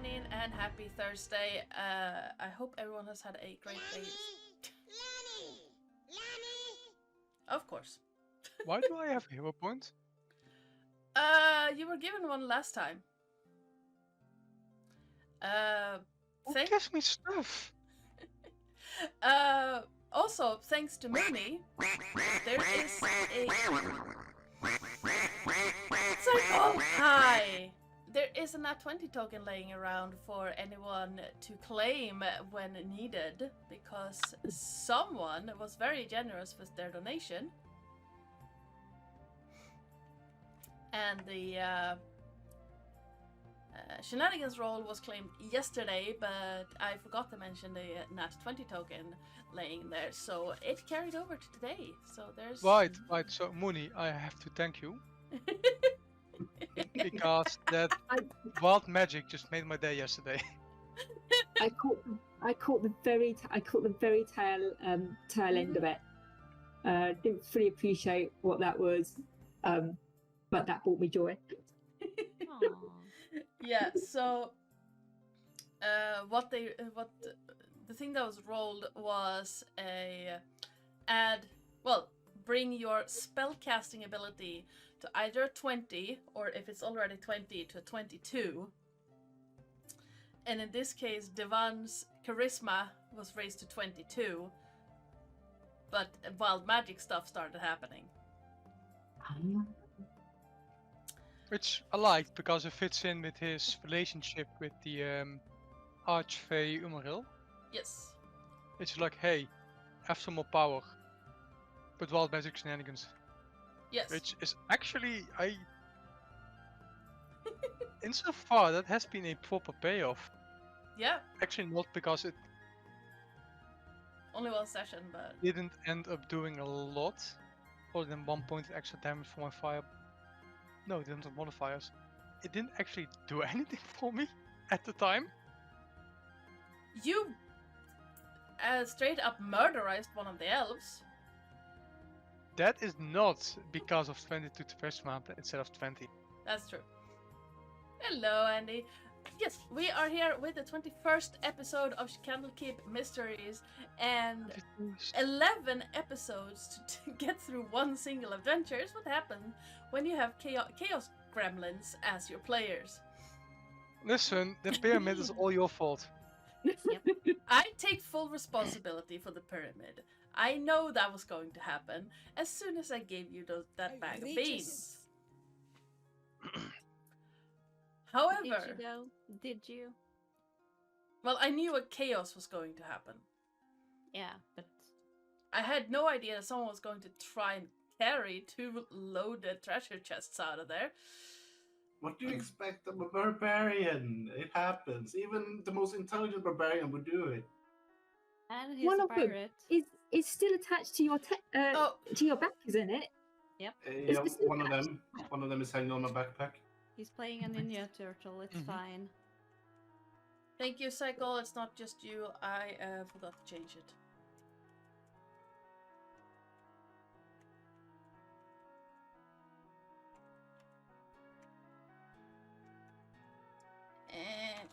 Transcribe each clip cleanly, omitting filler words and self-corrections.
morning and happy Thursday. I hope everyone has had a great day. Lanny! Of course. Why do I have a hero point? You were given one last time. Who gives me stuff? Also, thanks to Mooney, there is a... Cycle! Hi! There is a Nat 20 token laying around for anyone to claim when needed, because someone was very generous with their donation. And the shenanigans roll was claimed yesterday, but I forgot to mention the Nat 20 token laying there, so it carried over to today. So there's... Right. So, Mooney, I have to thank you. Because that wild magic just made my day yesterday. I caught the very tail end of it. Didn't fully appreciate what that was, but that brought me joy. Yeah. So, the thing that was rolled was bring your spellcasting ability to either 20, or if it's already 20, to 22. And in this case, Devan's charisma was raised to 22, but wild magic stuff started happening. Which I liked, because it fits in with his relationship with the Archfey Umaril. Yes. It's like, hey, have some more power. But wild magic shenanigans. Yes. Which is actually, insofar, that has been a proper payoff. Yeah. Actually not, because it only one session, but didn't end up doing a lot. Other than 1 point extra damage for my fire. No, it didn't have modifiers. It didn't actually do anything for me at the time. You straight up murderized one of the elves. That is not because of 22 to charisma instead of 20. That's true. Hello, Andy. Yes, we are here with the 21st episode of Candlekeep Mysteries, and 11 episodes to get through one single adventure is what happens when you have chaos gremlins as your players. Listen, the pyramid is all your fault. Yep. I take full responsibility for the pyramid. I know that was going to happen as soon as I gave you that bag of beans. However... Did you though? Did you? Well, I knew a chaos was going to happen. Yeah, but... I had no idea that someone was going to try and carry 2 loaded treasure chests out of there. What do you expect of a barbarian? It happens. Even the most intelligent barbarian would do it. And he's a pirate. Is still attached to your to your back, isn't it? Yep. Yeah, one of them is hanging on my backpack. He's playing a ninja turtle. It's fine. Thank you, Cycle. It's not just you. I forgot to change it. And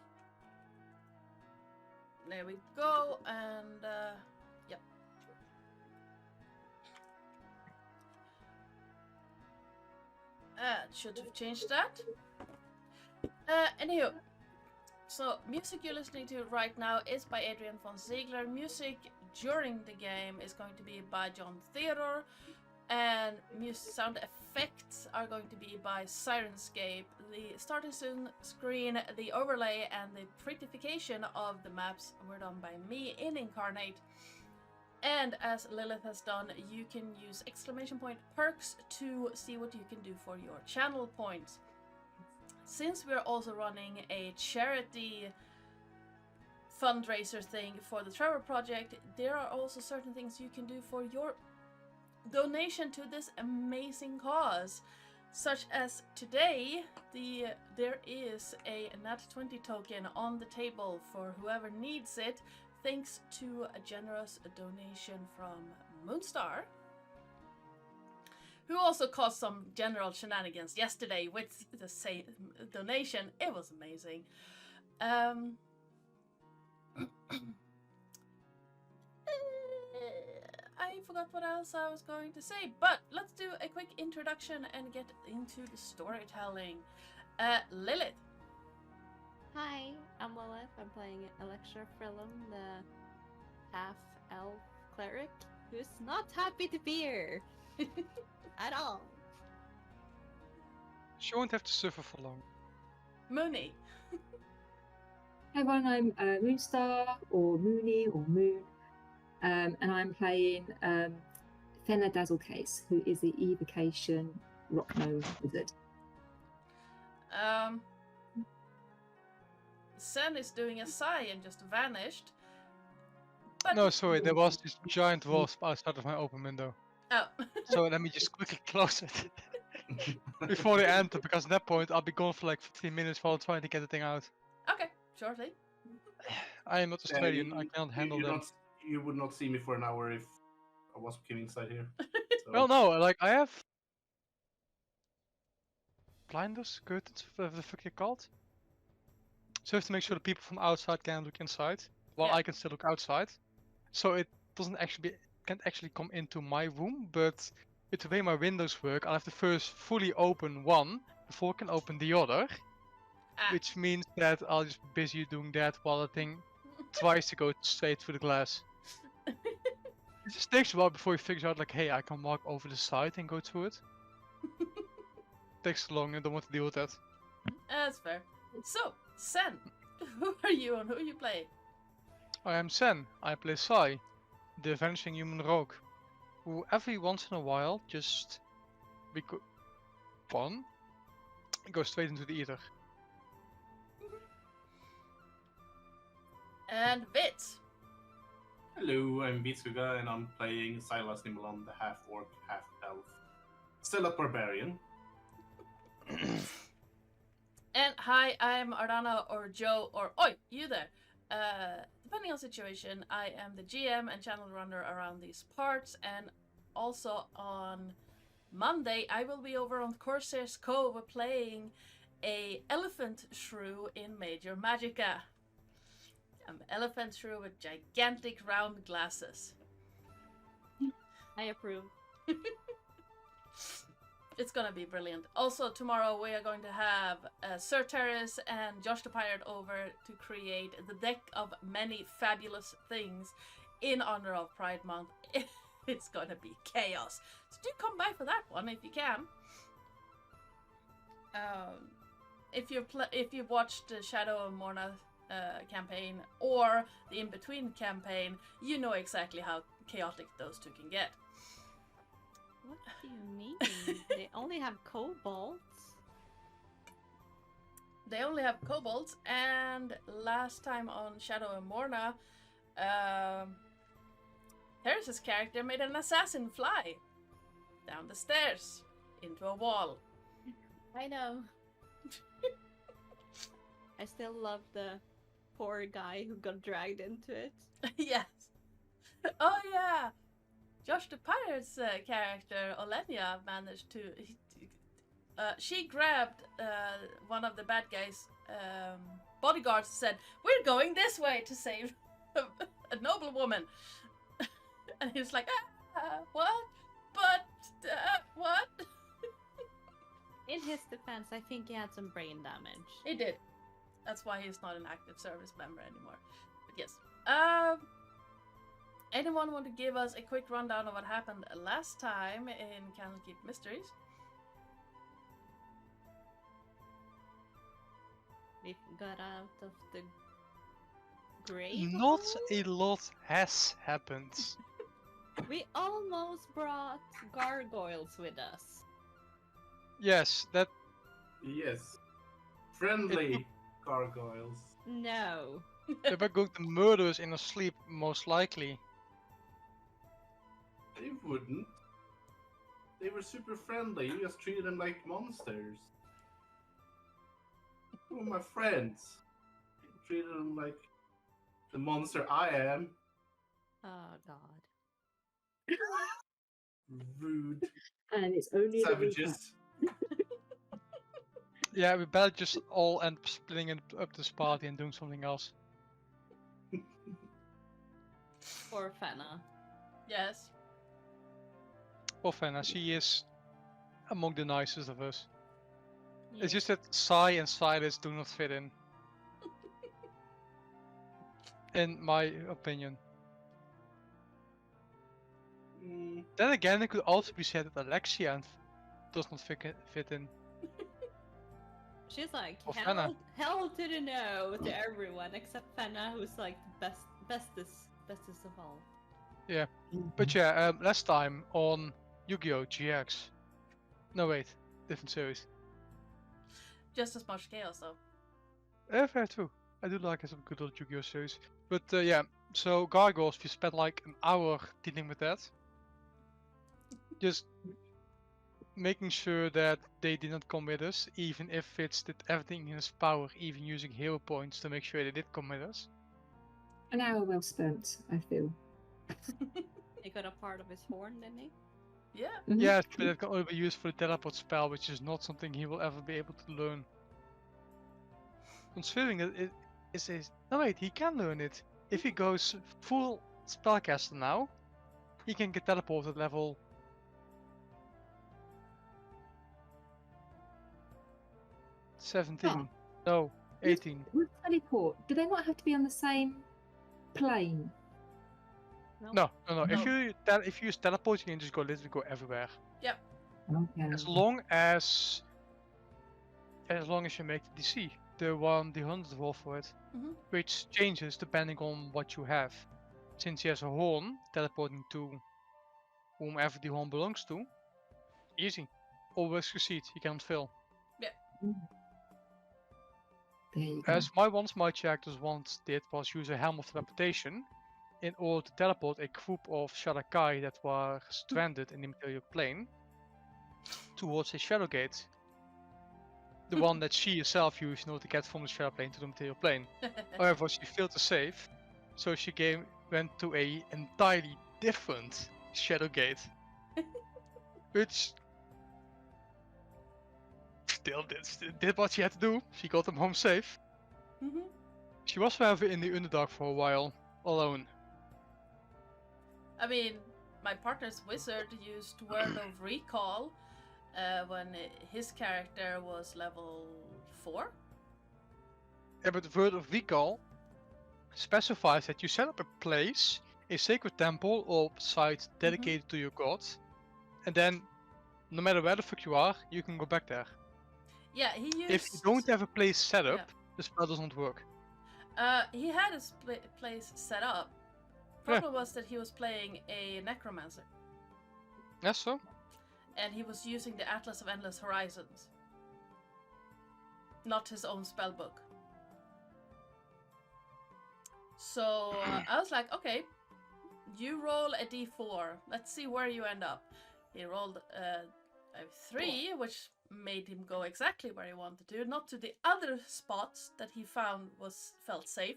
there we go. And yep. Should have changed that. Anywho, so music you're listening to right now is by Adrian von Ziegler. Music during the game is going to be by John Theodore, and sound effects are going to be by Sirenscape. The starting screen, the overlay, and the prettification of the maps were done by me in Incarnate. And as Lillith has done, you can use exclamation point perks to see what you can do for your channel points. Since we're also running a charity fundraiser thing for the Trevor Project, there are also certain things you can do for your donation to this amazing cause. Such as today, there is a Nat 20 token on the table for whoever needs it, thanks to a generous donation from Moonstar, who also caused some general shenanigans yesterday with the same donation. It was amazing. I forgot what else I was going to say, but let's do a quick introduction and get into the storytelling. Lillith. Hi, I'm Lillith. I'm playing Electra Frillum, the half-elf cleric who's not happy to be here at all. She won't have to suffer for long. Mooney. Hi everyone, I'm Moonstar, or Mooney, or Moon, and I'm playing Fenna Dazzlecase, who is the evocation rock gnome wizard. Sen is doing a sigh and just vanished. But No, sorry, there was this giant wasp outside of my open window. Oh. So let me just quickly close it before they enter, because at that point I'll be gone for like 15 minutes while trying to get the thing out. Okay, shortly. I am not Australian, I cannot handle them. You would not see me for an hour if a wasp came inside here. So. Well, no, like I have blinders, curtains, whatever the fuck they're called. So I have to make sure the people from outside can look inside, while Yeah. I can still look outside. So it doesn't actually can't actually come into my room, but with the way my windows work, I'll have to first fully open one before I can open the other. Which means that I'll just be busy doing that while the thing tries to go straight through the glass. It just takes a while before you figure out like, hey, I can walk over the side and go through it. Takes long, I don't want to deal with that. That's fair. So, Sen, who are you and who you play? I am Sen, I play Sai, the vanishing human rogue, who every once in a while just goes straight into the ether. And Vit. Hello, I'm Viskugga and I'm playing Silas Nimblon, the half-orc, half-elf. Still a barbarian. And hi, I'm Ardana or Joe or Oi, you there. Depending on situation, I am the GM and channel runner around these parts, and also on Monday I will be over on Corsair's Cove playing a elephant shrew in Major Magicka. An elephant shrew with gigantic round glasses. I approve. It's gonna be brilliant. Also, tomorrow we are going to have Sir Terrace and Josh the Pirate over to create the deck of many fabulous things in honor of Pride Month. It's gonna be chaos. So do come by for that one if you can. If you've watched the Shadow of Morna campaign or the In-Between campaign, you know exactly how chaotic those two can get. What do you mean? They only have kobolds? They only have kobolds, and last time on Shadow of Morna, Harris's character made an assassin fly down the stairs into a wall. I know. I still love the poor guy who got dragged into it. Yes. Oh yeah. Josh the Pirate's character, Olenia, managed to... she grabbed one of the bad guys' bodyguards and said, "We're going this way to save a noble woman." And he was like, what? But, what? In his defense, I think he had some brain damage. He did. That's why he's not an active service member anymore. But yes. Anyone want to give us a quick rundown of what happened last time in Candlekeep Mysteries? We got out of the grave. Not a lot has happened. We almost brought gargoyles with us. Yes, that... Yes. Friendly gargoyles. No. They were going to murder us in our sleep, most likely. They wouldn't. They were super friendly. You just treated them like monsters. They were my friends. You treated them like the monster I am. Oh god. Rude And it's only savages. Yeah, we better just all end up splitting up this party and doing something else. Or Fenna. Yes. Well, Fenna, she is among the nicest of us. It's Yeah. just that Sai and Silas do not fit in my opinion. Mm, Then again, it could also be said that Alexia does not fit in. She's like Or Fenna. hell to the no to everyone except Fenna, who's like the bestest of all. But yeah, last time on Yu-Gi-Oh! GX. No wait, different series. Just as much chaos though. Fair too. I do like some good old Yu-Gi-Oh! Series. But yeah, so Gargoyles, we spent like an hour dealing with that. Just making sure that they did not come with us, even if Fitz did everything in his power, even using hero points to make sure they did come with us. An hour well spent, I feel. He got a part of his horn, didn't he? Yeah. Mhm. Yes, but it can only be used for the teleport spell, which is not something he will ever be able to learn. Considering that it is a... No wait, he can learn it. If he goes full spellcaster now, he can get teleported level 17. Oh. No, 18. With teleport, do they not have to be on the same plane? No. No. If you use teleport, you can just literally go everywhere. Okay. As long as you make the DC, the 100 roll for it, Mhm. which changes depending on what you have. Since he has a horn, teleporting to whomever the horn belongs to, easy. Always succeed. You cannot fail. There you go. As my characters once did was use a Helm of Teleportation in order to teleport a group of Shadakai that were stranded in the material plane towards a Shadow Gate. The one that she herself used in order to get from the Shadow Plane to the material plane. However, she failed to save, so she went to a entirely different Shadow Gate, which still did what she had to do. She got them home safe. Mhm. She was however in the Underdark for a while, alone. I mean, my partner's wizard used Word of Recall when his character was level 4. Yeah, but the word of recall specifies that you set up a place, a sacred temple or site dedicated to your god, and then no matter where the fuck you are, you can go back there. Yeah, he used... If you don't have a place set up, Yeah. the spell doesn't work. He had his place set up. Problem was that he was playing a necromancer, Yes, so? and he was using the Atlas of Endless Horizons, not his own spellbook. So I was like, okay, you roll a d4. Let's see where you end up. He rolled a 3, which made him go exactly where he wanted to, not to the other spots that he found felt safe.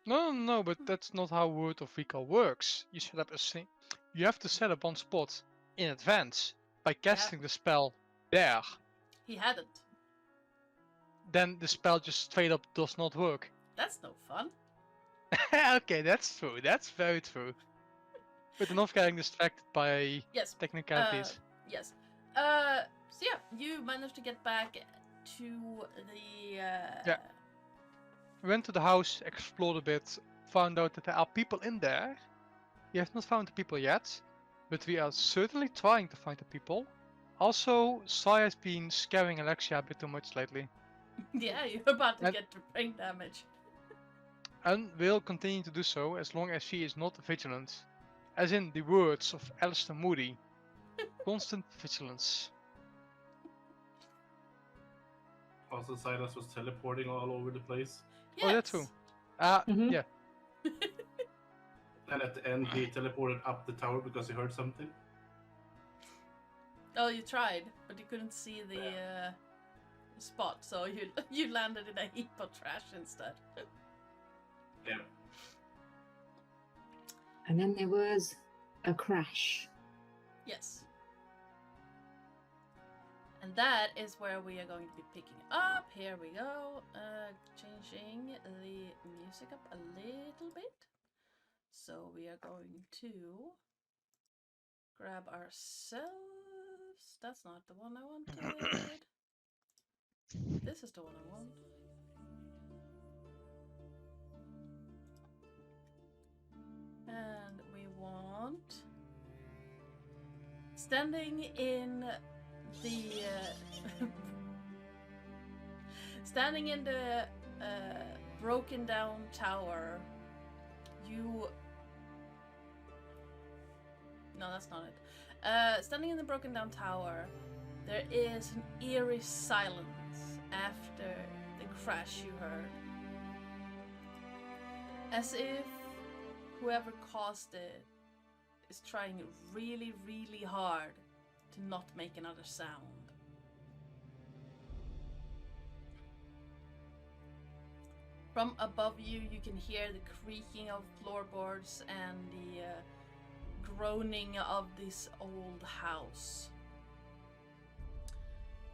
No, but that's not how word of recall works. You set up you have to set up one spot in advance by casting the spell there. He hadn't. Then the spell just straight up does not work. That's no fun. Okay, that's true. That's very true. But enough getting distracted by Yes. technicalities. Yes. So yeah, you managed to get back to the. Yeah. We went to the house, explored a bit, found out that there are people in there. We have not found the people yet, but we are certainly trying to find the people. Also, Sai has been scaring Alexia a bit too much lately, Yeah, you're about to get brain damage. and will continue to do so as long as she is not vigilant. As in the words of Alistair Moody, constant vigilance. Also, Silas was teleporting all over the place. Yes. Oh, that's true. Mhm. Yeah. And at the end, he teleported up the tower because he heard something. Oh, you tried, but you couldn't see the spot, so you landed in a heap of trash instead. Yeah. And then there was a crash. Yes. And that is where we are going to be picking up. Here we go. Changing the music up a little bit. So we are going to grab ourselves. That's not the one I wanted. This is the one I want. And we want standing in the standing in the broken down tower. No, that's not it. Standing in the broken down tower, there is an eerie silence after the crash you heard. As if whoever caused it is trying really, really hard to not make another sound. From above you, you can hear the creaking of floorboards and the groaning of this old house.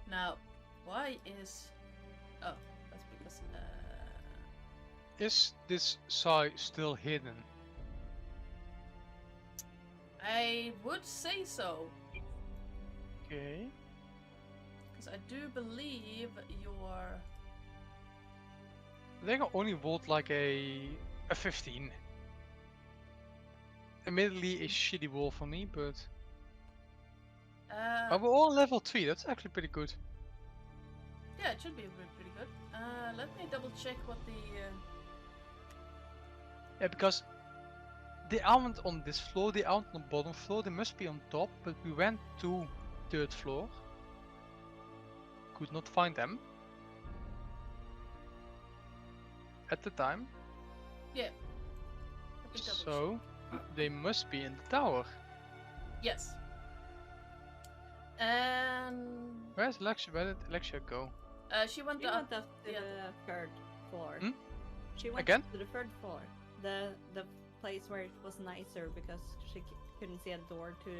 Now, why is... Oh, that's because... Is this Sai still hidden? I would say so. Okay. Because I do believe your... I think I only rolled like a 15. Admittedly a shitty roll for me, but... we're all level 3, that's actually pretty good. Yeah, it should be pretty good. Let me double check what the... Yeah, because they aren't on this floor, they aren't on the bottom floor, they must be on top, but we went to 3rd floor. Could not find them. At the time. Yeah. Let me double So, they must be in the tower. Yes. And... Where's Alexia? Where did Alexia go? She went She up. went up to the 3rd floor. Hmm? She went Again? to the 3rd floor. The place where it was nicer because she couldn't see a door to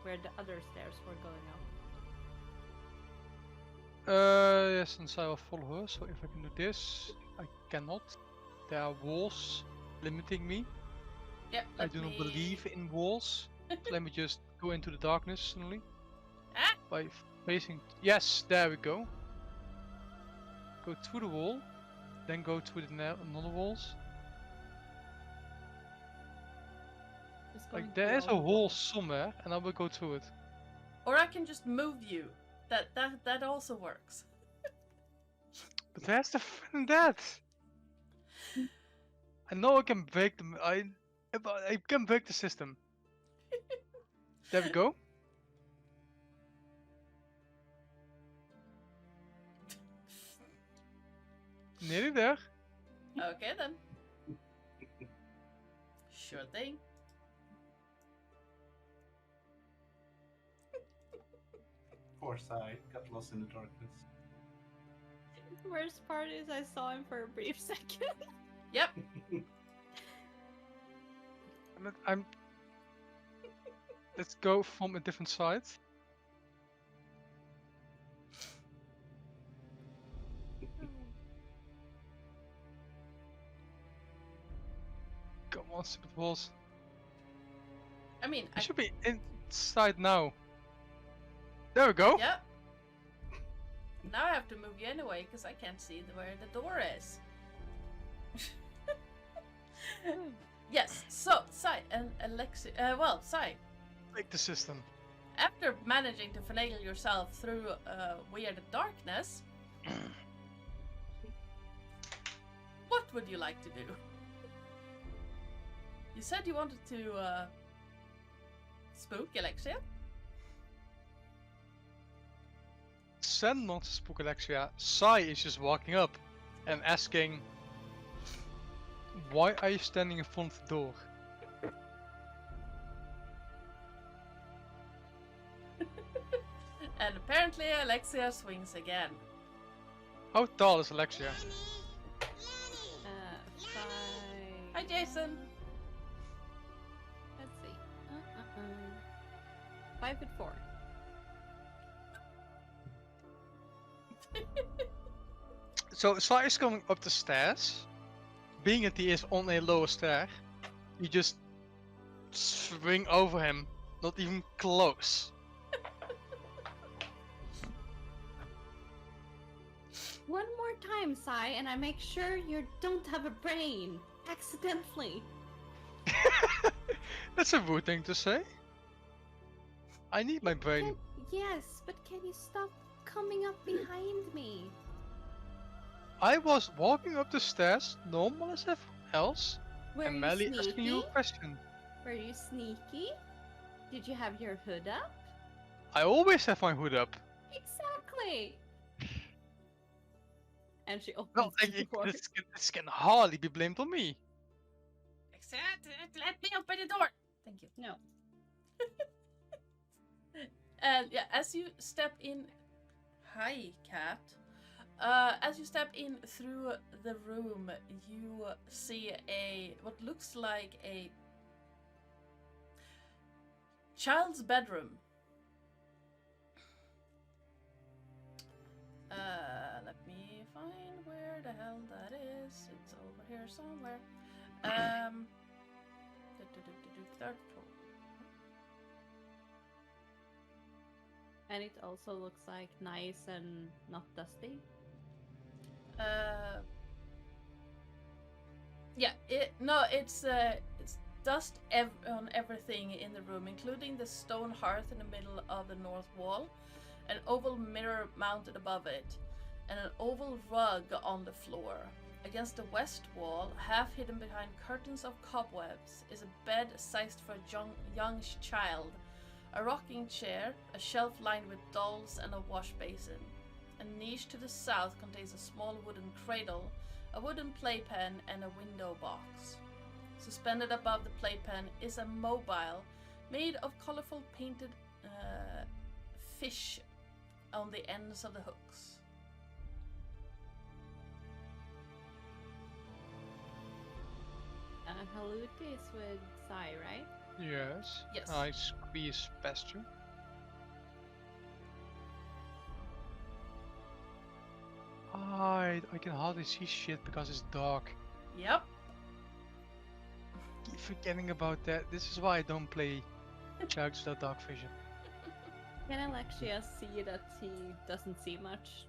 where the other stairs were going up. Yes, and so I will follow her, so if I can do this, I cannot. There are walls limiting me. Yep, I do not believe in walls. So let me just go into the darkness suddenly. Ah! By facing... Yes, there we go. Go through the wall, then go through the another walls. Just going Like there through is a all the wall walls. somewhere, and I will go through it. Or I can just move you. That also works. But where's the fun in that? I know I can break the... I can break the system. There we go. Nearly there. Okay then. Sure thing. Poor Sai got lost in the darkness. The worst part is I saw him for a brief second. Yep. I'm... Let's go from a different side. Come on, stupid walls. I mean, I should be inside now. There we go. Yep. Now I have to move you anyway, because I can't see where the door is. Yes, so, Sai and Alexi... Sai, Break the system. after managing to finagle yourself through weird darkness, what would you like to do? You said you wanted to spook Alexia? Send not to spook Alexia. Sai is just walking up and asking, why are you standing in front of the door? And apparently Alexia swings again. How tall is Alexia? 5... Hi Jason! Let's see. 5'4". So Sai is going up the stairs. Being that he is on a lower stair, you just swing over him, not even close. One more time, Sai, and I make sure you don't have a brain. Accidentally. That's a rude thing to say. I need my brain. Yes, but can you stop coming up behind me? I was walking up the stairs, normal as everyone else, Were and you Melly sneaky? asking you a question. Were you sneaky? Did you have your hood up? I always have my hood up. Exactly. And she opens Well, the door. this can hardly be blamed on me. Except, let me open the door. Thank you. No. And yeah, as you step in, hi cat. As you step in through the room, you see what looks like a child's bedroom. Let me find where the hell that is. It's over here somewhere. Third floor. And it also looks like nice and not dusty. Yeah, it's dust on everything in the room, including the stone hearth in the middle of the north wall, an oval mirror mounted above it, and an oval rug on the floor. Against the west wall, half hidden behind curtains of cobwebs, is a bed sized for a young child, a rocking chair, a shelf lined with dolls, and a wash basin. A niche to the south contains a small wooden cradle, a wooden playpen, and a window box. Suspended above the playpen is a mobile made of colorful painted fish on the ends of the hooks. Haluti is with Sai, right? Yes. Yes. I squeeze past you. I can hardly see shit because it's dark. Yep. Keep forgetting about that. This is why I don't play characters without dark vision. Can Alexia see that he doesn't see much?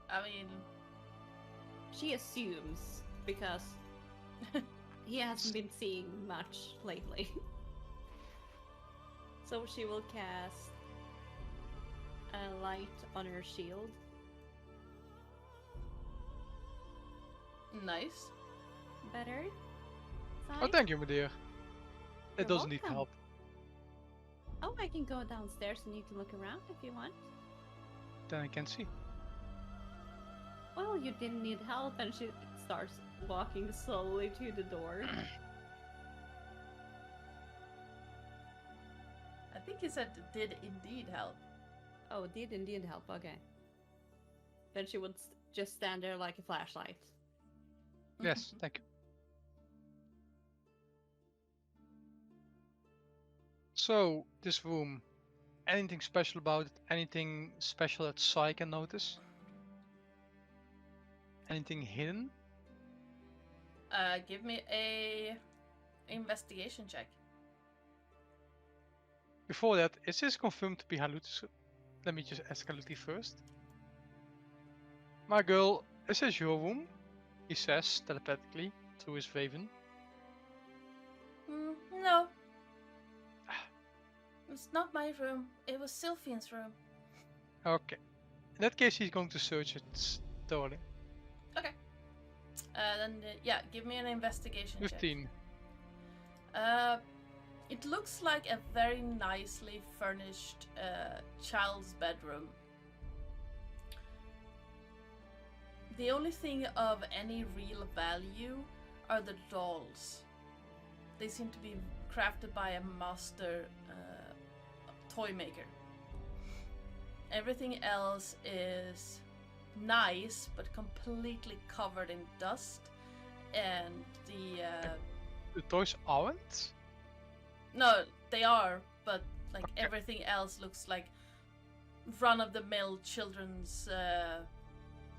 I mean, She assumes, because he hasn't been seeing much lately. So she will cast a light on her shield. nice. Better? Oh, Sai? thank you, my dear. It You're doesn't need welcome. help. Oh, I can go downstairs and you can look around if you want. Then I can see. Well, you didn't need help, and she starts walking slowly to the door. I think he said did indeed help. Oh, did indeed help, okay. Then she would just stand there like a flashlight. Yes, thank you. So, this room, anything special about it? Anything special that Sai can notice? Anything hidden? Give me a investigation check. Before that, is this confirmed to be Haluti's? Let me just ask Haluti first. My girl, is this your room? He says telepathically through his raven. No. It's not my room. It was Sylphian's room. Okay. In that case, he's going to search it thoroughly. Okay. Yeah, give me an investigation 15. check. It looks like a very nicely furnished child's bedroom. The only thing of any real value are the dolls. They seem to be crafted by a master toy maker. Everything else is nice, but completely covered in dust. And The toys aren't? no, they are, but like Okay. everything else looks like run-of-the-mill children's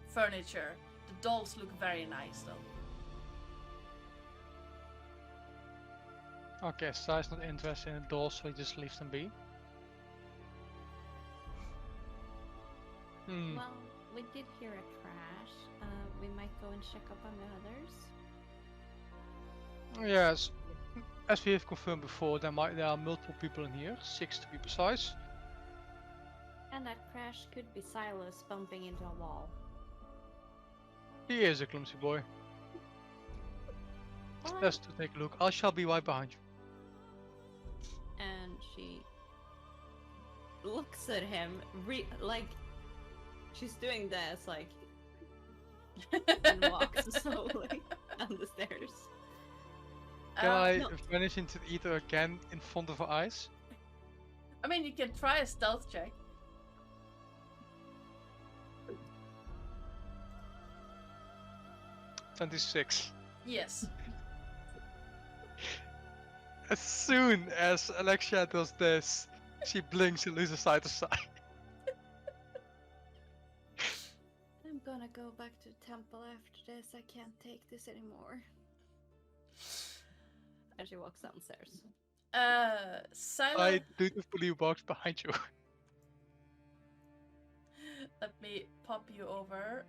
furniture. The dolls look very nice though. Okay, Sai's not interested in the dolls, so he just leaves them be. Hmm. Well, we did hear a crash. We might go and check up on the others. Yes, as we have confirmed before, there are multiple people in here, 6 to be precise. And that crash could be Silas bumping into a wall. He is a clumsy boy. What? Let's take a look. I shall be right behind you. And she looks at him, like she's doing this, like, and walks slowly down the stairs. Can I No, vanish into the ether again in front of her eyes? I mean, you can try a stealth check. $26. Yes. As soon as Alexia does this, she blinks and loses sight of sight. I'm gonna go back to the temple after this. I can't take this anymore. And she walks downstairs. Silas. I dutifully walks behind you. Let me pop you over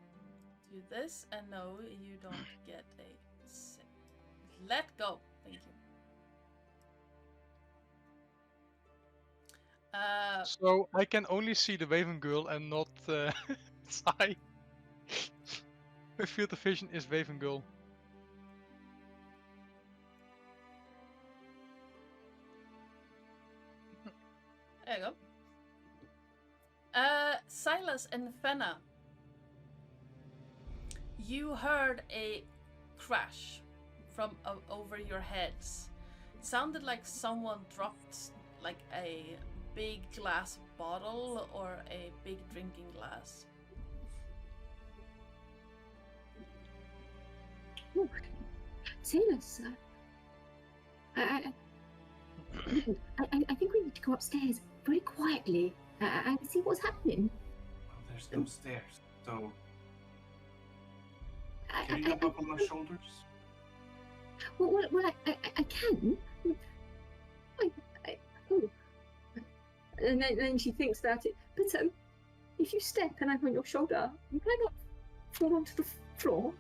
to this, and no, you don't get a. Let go. Thank you. So I can only see the Raven Girl and not Sai. My field of vision is Raven Girl. There you go. Silas and Fenna, you heard a crash from over your heads. It sounded like someone dropped like a big glass bottle or a big drinking glass. Oh, Silas, I think we need to go upstairs very quietly and see what's happening. Well, there's no stairs, so I can you jump up on my shoulders? Well, I can. Oh. And then she thinks about it. But if you step and I'm on your shoulder, you might not fall onto the floor.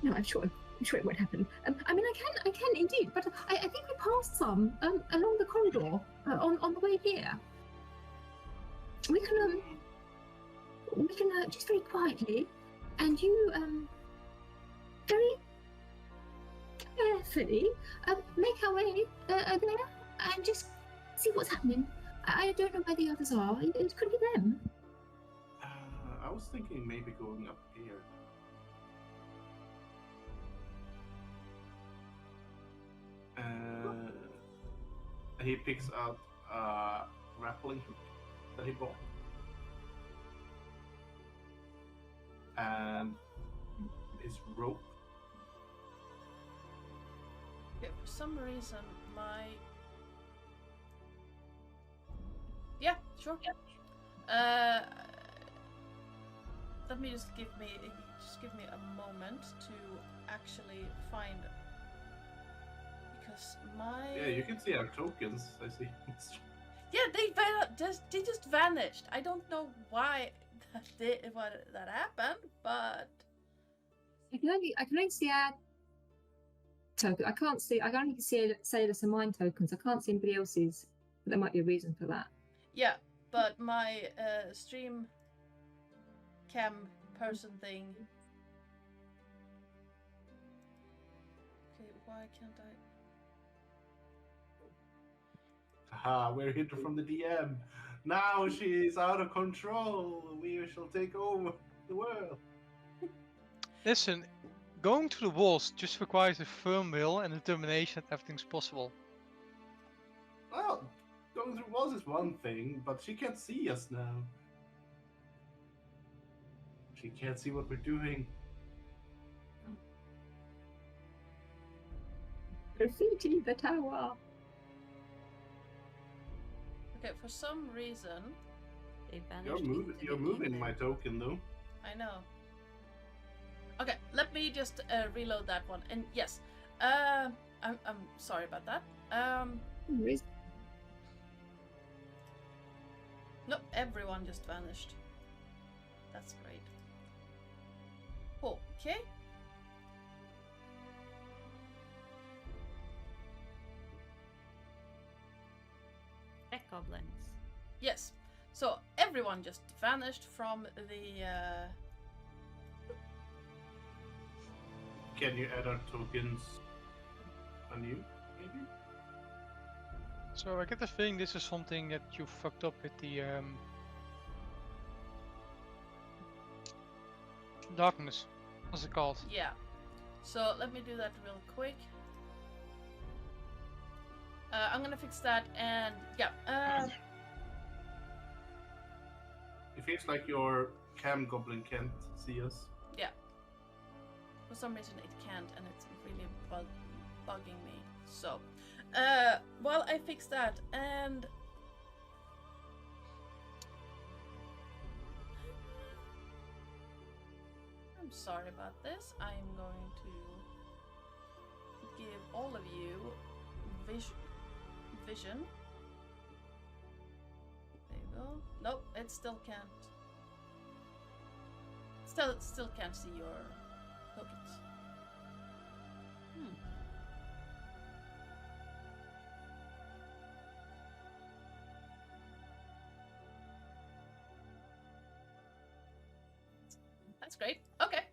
No, I'm sure it won't happen. I mean, I can indeed. But I think we passed some along the corridor on the way here. We can just very quietly, and you very carefully make our way there and just see what's happening. I don't know where the others are. It could be them. I was thinking maybe going up here. He picks up a grappling hook that he bought. And his rope. Yeah, for some reason, my... Yeah, sure. Let me just give me a moment to actually find, because my... Yeah, you can see our tokens. I see. Yeah, they just vanished. I don't know why that happened, but I can only see our token. I can only see Sailors and mine tokens. I can't see anybody else's. But there might be a reason for that. yeah, but my stream cam person thing. Okay, why can't I? Haha, we're hidden from the DM. Now she's out of control. We shall take over the world. Listen, going to the walls just requires a firm will and determination that everything's possible. Well, going through walls is one thing, but she can't see us now. She can't see what we're doing. Graffiti the tower. Okay, for some reason, They You're vanished. moving. into You're the moving ether. my token though. I know. Okay, let me just reload that one. And yes, I'm sorry about that. Nope, everyone just vanished. That's great. Okay. Tech goblins. Yes. So everyone just vanished from the. Can you add our tokens anew, maybe? So I get the feeling this is something that you fucked up with the darkness. What's it called? Yeah. So let me do that real quick. I'm gonna fix that and yeah. It feels like your cam goblin can't see us. For some reason it can't, and it's really bugging me. So, while I fix that, and I'm sorry about this. I'm going to give all of you vision. There you go. Nope, it still can't. Still can't see your tokens. That's great. Okay.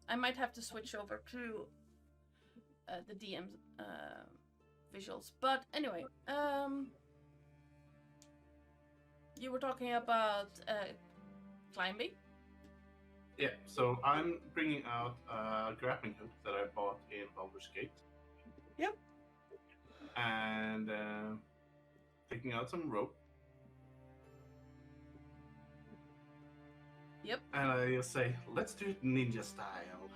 I might have to switch over to the DM's visuals, but anyway, you were talking about climbing. Yeah, so I'm bringing out a grappling hook that I bought in Baldur's Gate. Yep. And taking out some rope. Yep. And I just say, let's do it ninja style.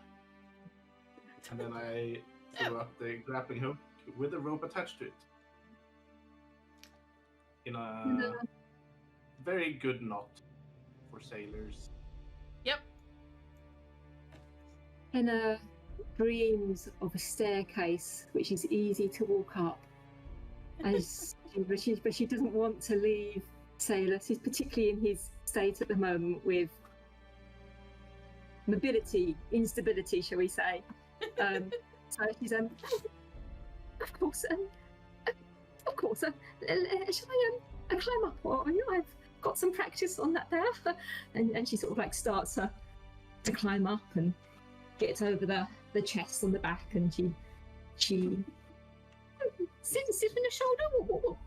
And then I throw up the grappling hook with a rope attached to it. In a very good knot for sailors. Yep. Henna dreams of a staircase which is easy to walk up, but she doesn't want to leave Sailor. He's particularly in his state at the moment with mobility instability, shall we say? So she's of course, shall I climb up? Or I've got some practice on that there, and she sort of like starts to climb up and gets over the chest on the back, and she sit on your shoulder.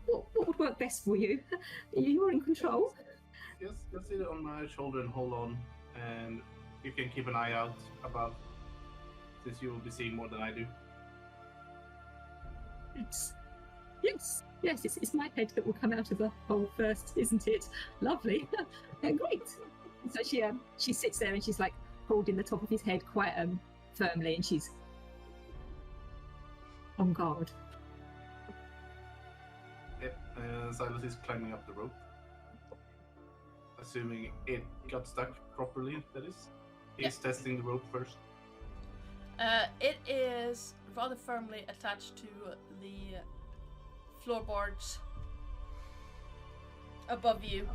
What would work best for you? You're in control. Just sit on my shoulder and hold on, and you can keep an eye out above, since you will be seeing more than I do. Yes, it's my head that will come out of the hole first, isn't it? Lovely. Great. So she sits there and she's like holding the top of his head quite firmly, and she's on guard. Yep, Silas is climbing up the rope. Assuming it got stuck properly, that is. He's testing the rope first. It is rather firmly attached to the floorboards above you.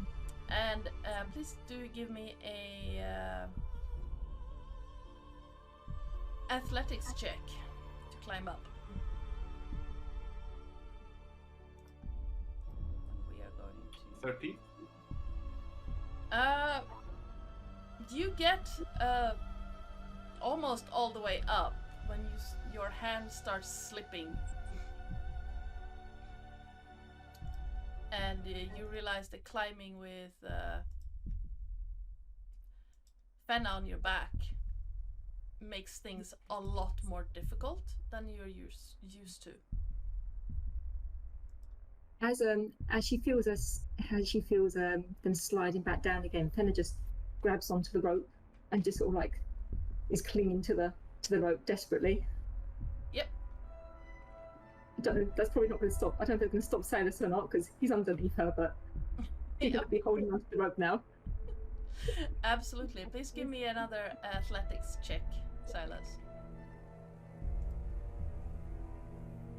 And please do give me a athletics check to climb up. We are going to 30. You get almost all the way up when your hand starts slipping, and you realize that climbing with Fenna on your back makes things a lot more difficult than you're used to. As she feels them sliding back down again, Fenna just grabs onto the rope and just sort of like is clinging to the rope desperately. Yep. don't know. That's probably not going to stop. I don't know if they're going to stop Silas or not because he's underneath her, but he's going to be holding onto the rope now. Absolutely. Please give me another athletics check, Silas.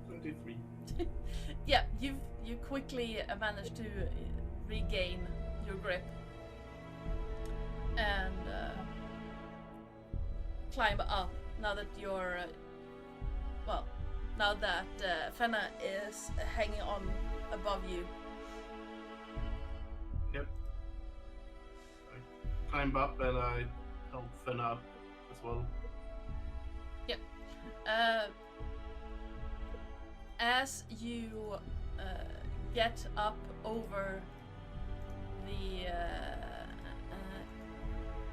23. Yeah, you quickly manage to regain your grip and climb up now that you're now that Fenna is hanging on above you. Yep. I climb up and I help Fenna up as well. Yep. As you get up over the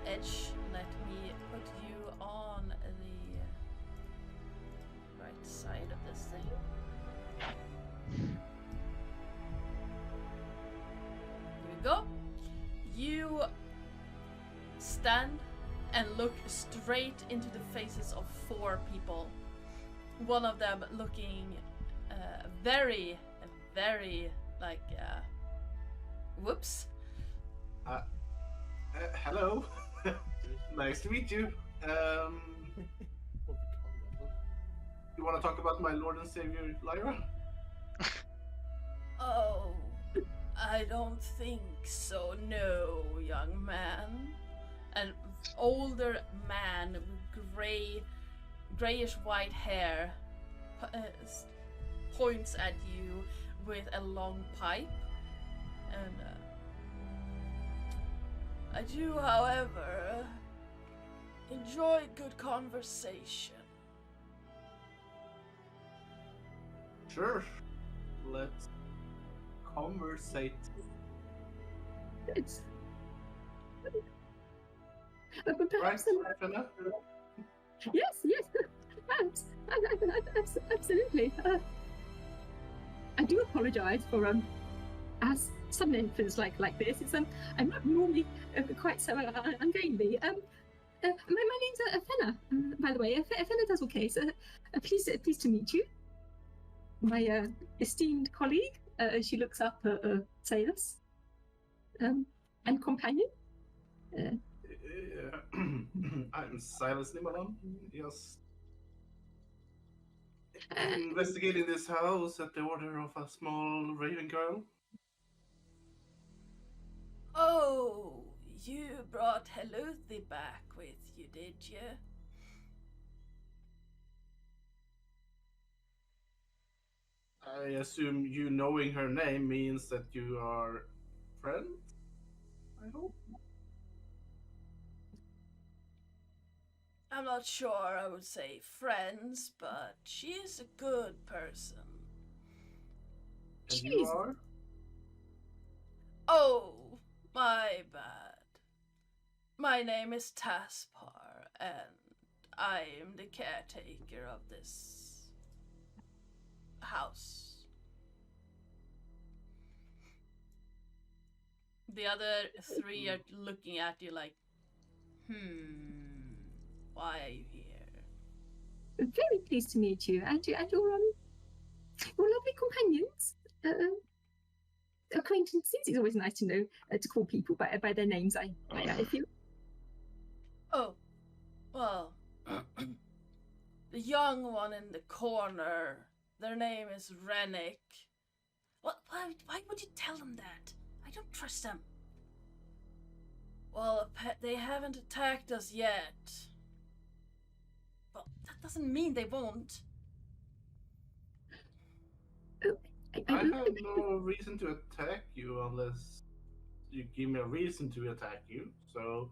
edge, let me put you on the right side of this thing. Here we go. You stand and look straight into the faces of 4 people. One of them looking very like whoops. Hello. Nice to meet you. You want to talk about my Lord and Savior, Lyra? Oh, I don't think so, no, young man. An older man with grayish white hair points at you with a long pipe, and I do, however, enjoy good conversation. Sure. Let's conversate. It's... but perhaps Right, Fenna? Yes, perhaps. Absolutely. I do apologise for as sudden entrance like this. It's I'm not normally quite so ungainly. My name's Fenna, by the way. Fenna Dazzlecase. Pleased to meet you. My esteemed colleague. She looks up at Salus. And companion. I'm Silas Nimmerland. Just investigating this house at the order of a small raven girl. Oh, you brought Heluthi back with you, did you? I assume you knowing her name means that you are friends? I hope. I'm not sure I would say friends, but she is a good person. And you are? Oh, my bad. My name is Taspar, and I am the caretaker of this house. The other 3 are looking at you like, why are you here? Very pleased to meet you, and your lovely companions, acquaintances. It's always nice to know to call people by their names. I feel. Oh, well, the young one in the corner. Their name is Rennick. Why would you tell them that? I don't trust them. Well, they haven't attacked us yet. Well, that doesn't mean they won't. I have no reason to attack you unless you give me a reason to attack you. So,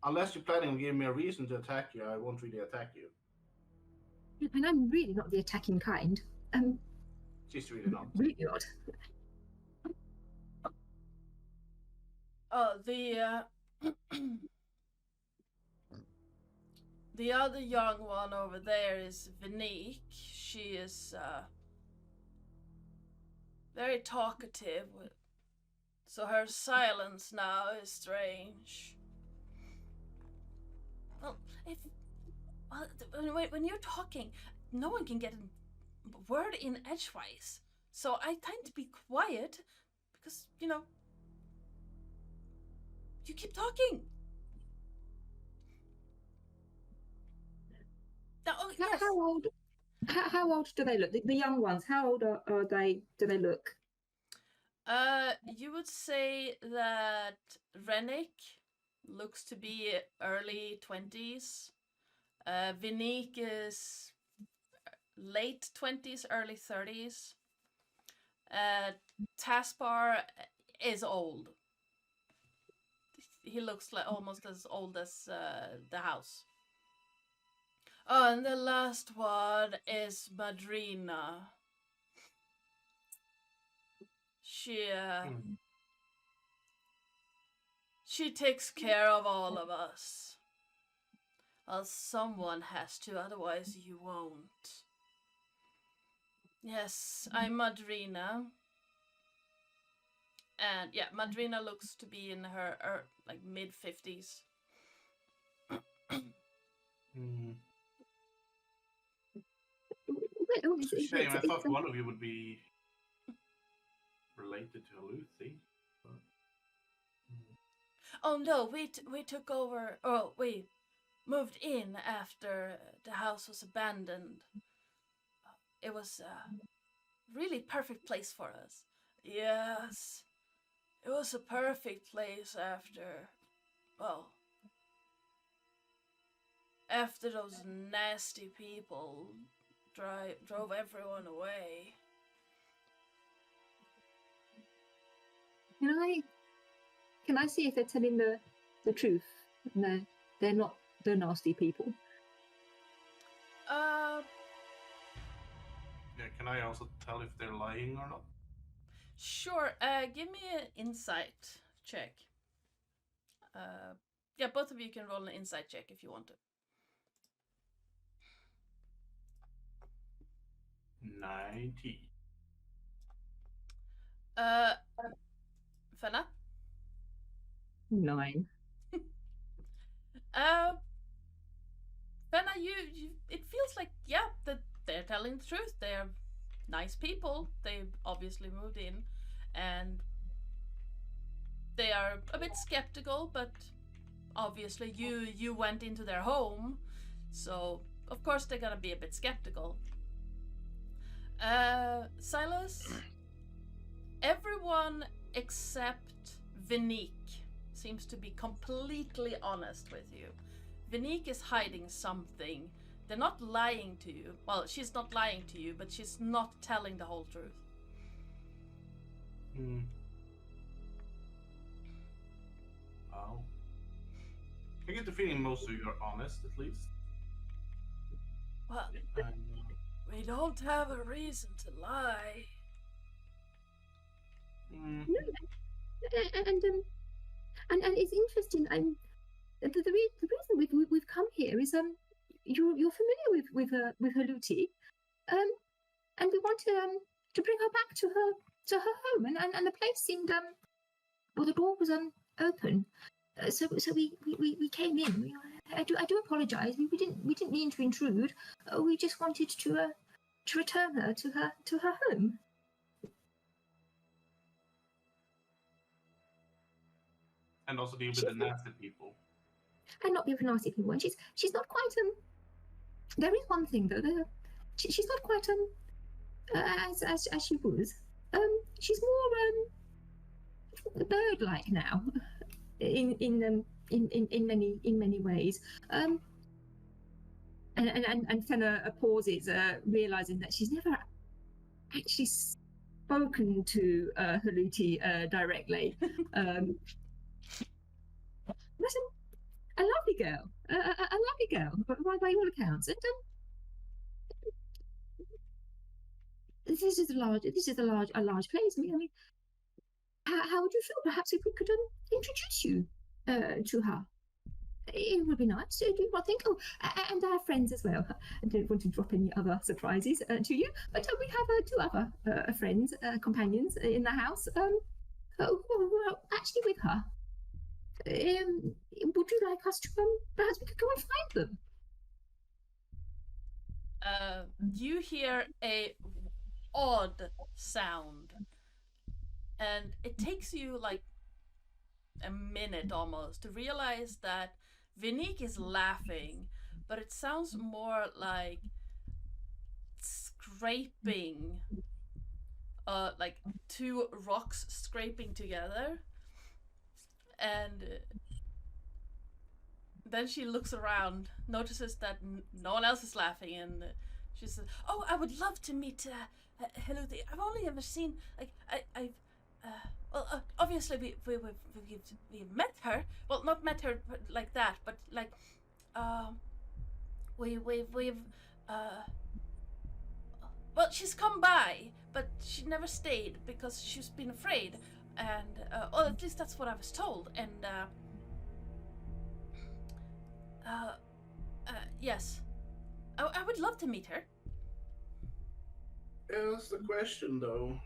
unless you're planning on giving me a reason to attack you, I won't really attack you. And I'm really not the attacking kind. She's really not. Really not. Oh, the other young one over there is Vinique. She is very talkative, so her silence now is strange. Well, when you're talking, no one can get word in edgewise. So I tend to be quiet because, you keep talking. Oh, yes. How old do they look? The young ones, how old are they? Do they look? You would say that Rennick looks to be early 20s. Vinique is late 20s, early 30s. Taspar is old. He looks like almost as old as the house. Oh, and the last one is Madrina. She takes care of all of us. Well, someone has to, otherwise you won't. Yes, I'm Madrina. And yeah, Madrina looks to be in her like mid-50s. It's a shame. I thought one of you would be related to Lucy. Oh no, we took over. Oh, we moved in after the house was abandoned. It was a really perfect place for us. Yes, it was a perfect place after those nasty people drove everyone away. Can I see if they're telling the truth? No, they're not the nasty people. Yeah, can I also tell if they're lying or not? Sure. Give me an insight check. Yeah, both of you can roll an insight check if you want to. 90. Fenna? 9. Fenna, you it feels like, yeah, that they're telling the truth. They're nice people. They obviously moved in, and they are a bit skeptical, but obviously you went into their home, so of course they're gonna be a bit skeptical. Silas, everyone except Vinique seems to be completely honest with you. Vinique is hiding something. They're not lying to you. Well, she's not lying to you, but she's not telling the whole truth. Wow. I get the feeling most of you are honest, at least. Well, we don't have a reason to lie. No, and it's interesting. The reason we've come here is you're familiar with Haluti, and we want to bring her back to her home, and the place seemed well, the door was open, so we came in. I do apologise. We didn't mean to intrude. We just wanted to return her to her home. And also deal with the nasty people. And not be with nasty people. And she's not quite There is one thing though. She's not quite as she was. She's more bird-like now. In many ways. And Fenna pauses, realizing that she's never actually spoken to Haluti directly. But a lovely girl, by all accounts. And this is a large place. I mean, how would you feel? Perhaps if we could introduce you to her. It would be nice. Do you not think? Oh, and our friends as well. I don't want to drop any other surprises to you, but we have 2 other friends, companions in the house. Who are actually with her. Would you like us to perhaps we could go and find them? You hear a odd sound. And it takes you like a minute almost to realize that Vinique is laughing, but it sounds more like scraping, like two rocks scraping together. And then she looks around, notices that no one else is laughing, and she says, "Oh, I would love to meet Lillith. I've only ever seen well, obviously we've met her. Well, not met her like that, but like we've well, she's come by, but she never stayed because she's been afraid, and well, at least that's what I was told. And yes, I would love to meet her." Yeah, that's the question, though.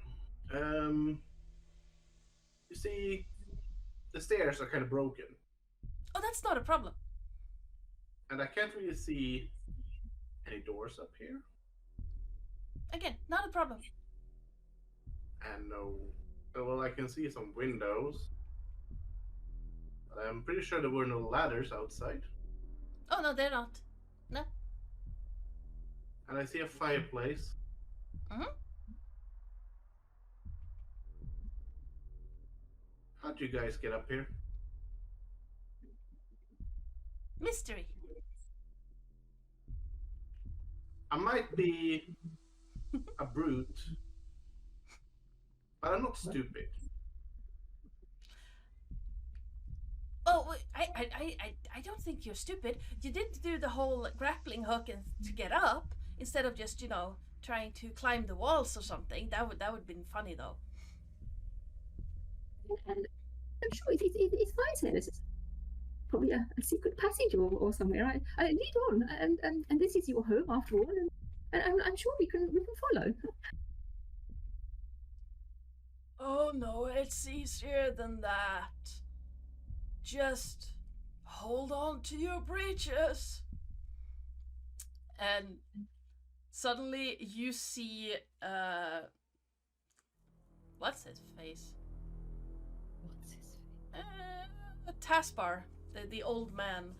You see, the stairs are kind of broken, Oh, that's not a problem. and I can't really see any doors up here. Again, not a problem. And no, well, I can see some windows, but I'm pretty sure there were no ladders outside. Oh no, they're not. No. And I see a fireplace. Mhm. How'd you guys get up here? Mystery. I might be a brute, but I'm not stupid. Oh, wait, I don't think you're stupid. You did do the whole grappling hook and to get up instead of just trying to climb the walls or something. That would have been funny though. And I'm sure it's fine, sir. This is probably a secret passage or somewhere. I lead on, and this is your home after all, and I'm sure we can follow. Oh no, it's easier than that. Just hold on to your breeches. And suddenly you see what's his face? What's his face? Taspar, the old man,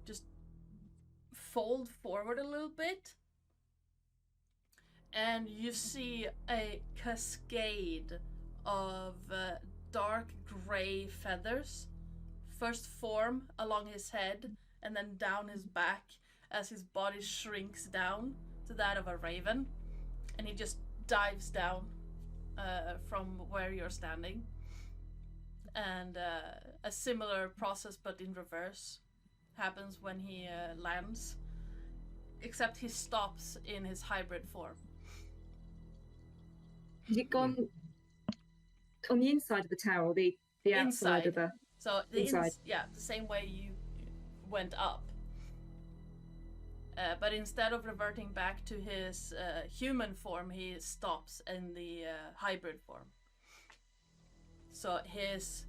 just fold forward a little bit, and you see a cascade of dark gray feathers first form along his head and then down his back as his body shrinks down to that of a raven, and he just dives down from where you're standing. And a similar process, but in reverse, happens when he lands, except he stops in his hybrid form. Has it gone on the inside of the tower, or the outside Inside. of the? So the Inside. the same way you went up. But instead of reverting back to his human form, he stops in the hybrid form. So his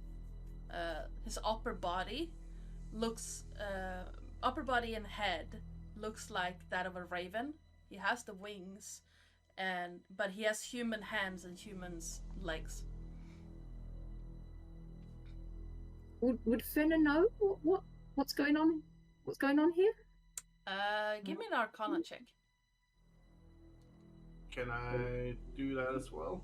upper body and head looks like that of a raven. He has the wings, but he has human hands and human's legs. Would Finna know what's going on? What's going on here? Give me an Arcana check. Can I do that as well?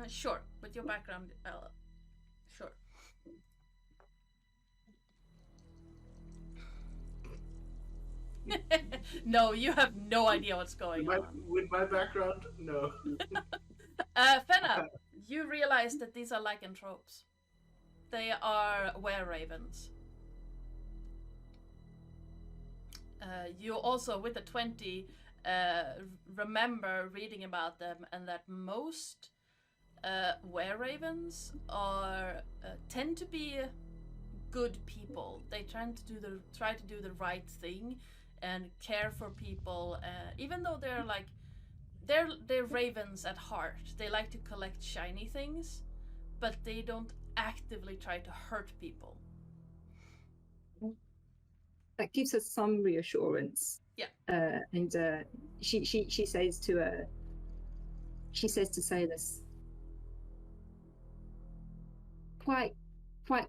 Sure, with your background, sure. No, you have no idea what's going on. With my background, no. Fenna, you realize that these are lycanthropes. They are were-ravens. You also, with the 20, remember reading about them, and that most were-ravens tend to be good people. They try to do the right thing and care for people, even though they're ravens at heart. They like to collect shiny things, but they don't actively try to hurt people. That gives us some reassurance. And she says to Salus quite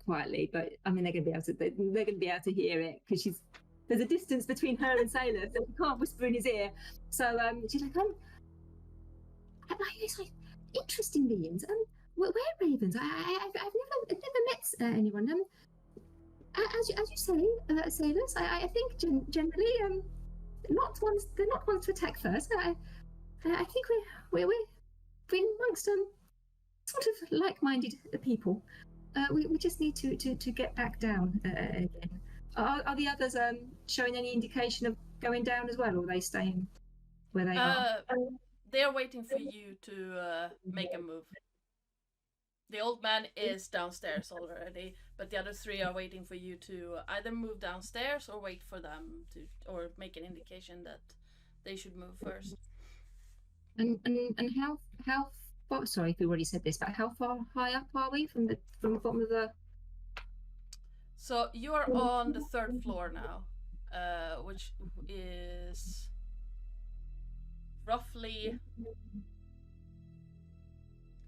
quietly, but I mean they're going to be able to hear it because there's a distance between her and Salus, and she can't whisper in his ear. So she's like, it's like interesting beings. We're ravens. I've never met anyone. As you say, Salus, I think generally they're not ones to attack first. I think we're amongst sort of like-minded people. We just need to get back down again. Are the others showing any indication of going down as well, or are they staying where they are? They're waiting for you to make a move. The old man is downstairs already, but the other three are waiting for you to either move downstairs or wait for them to, or make an indication that they should move first. And how far? Sorry if we already said this, but how far high up are we from the bottom of the? So you are on the 3rd floor now, which is roughly.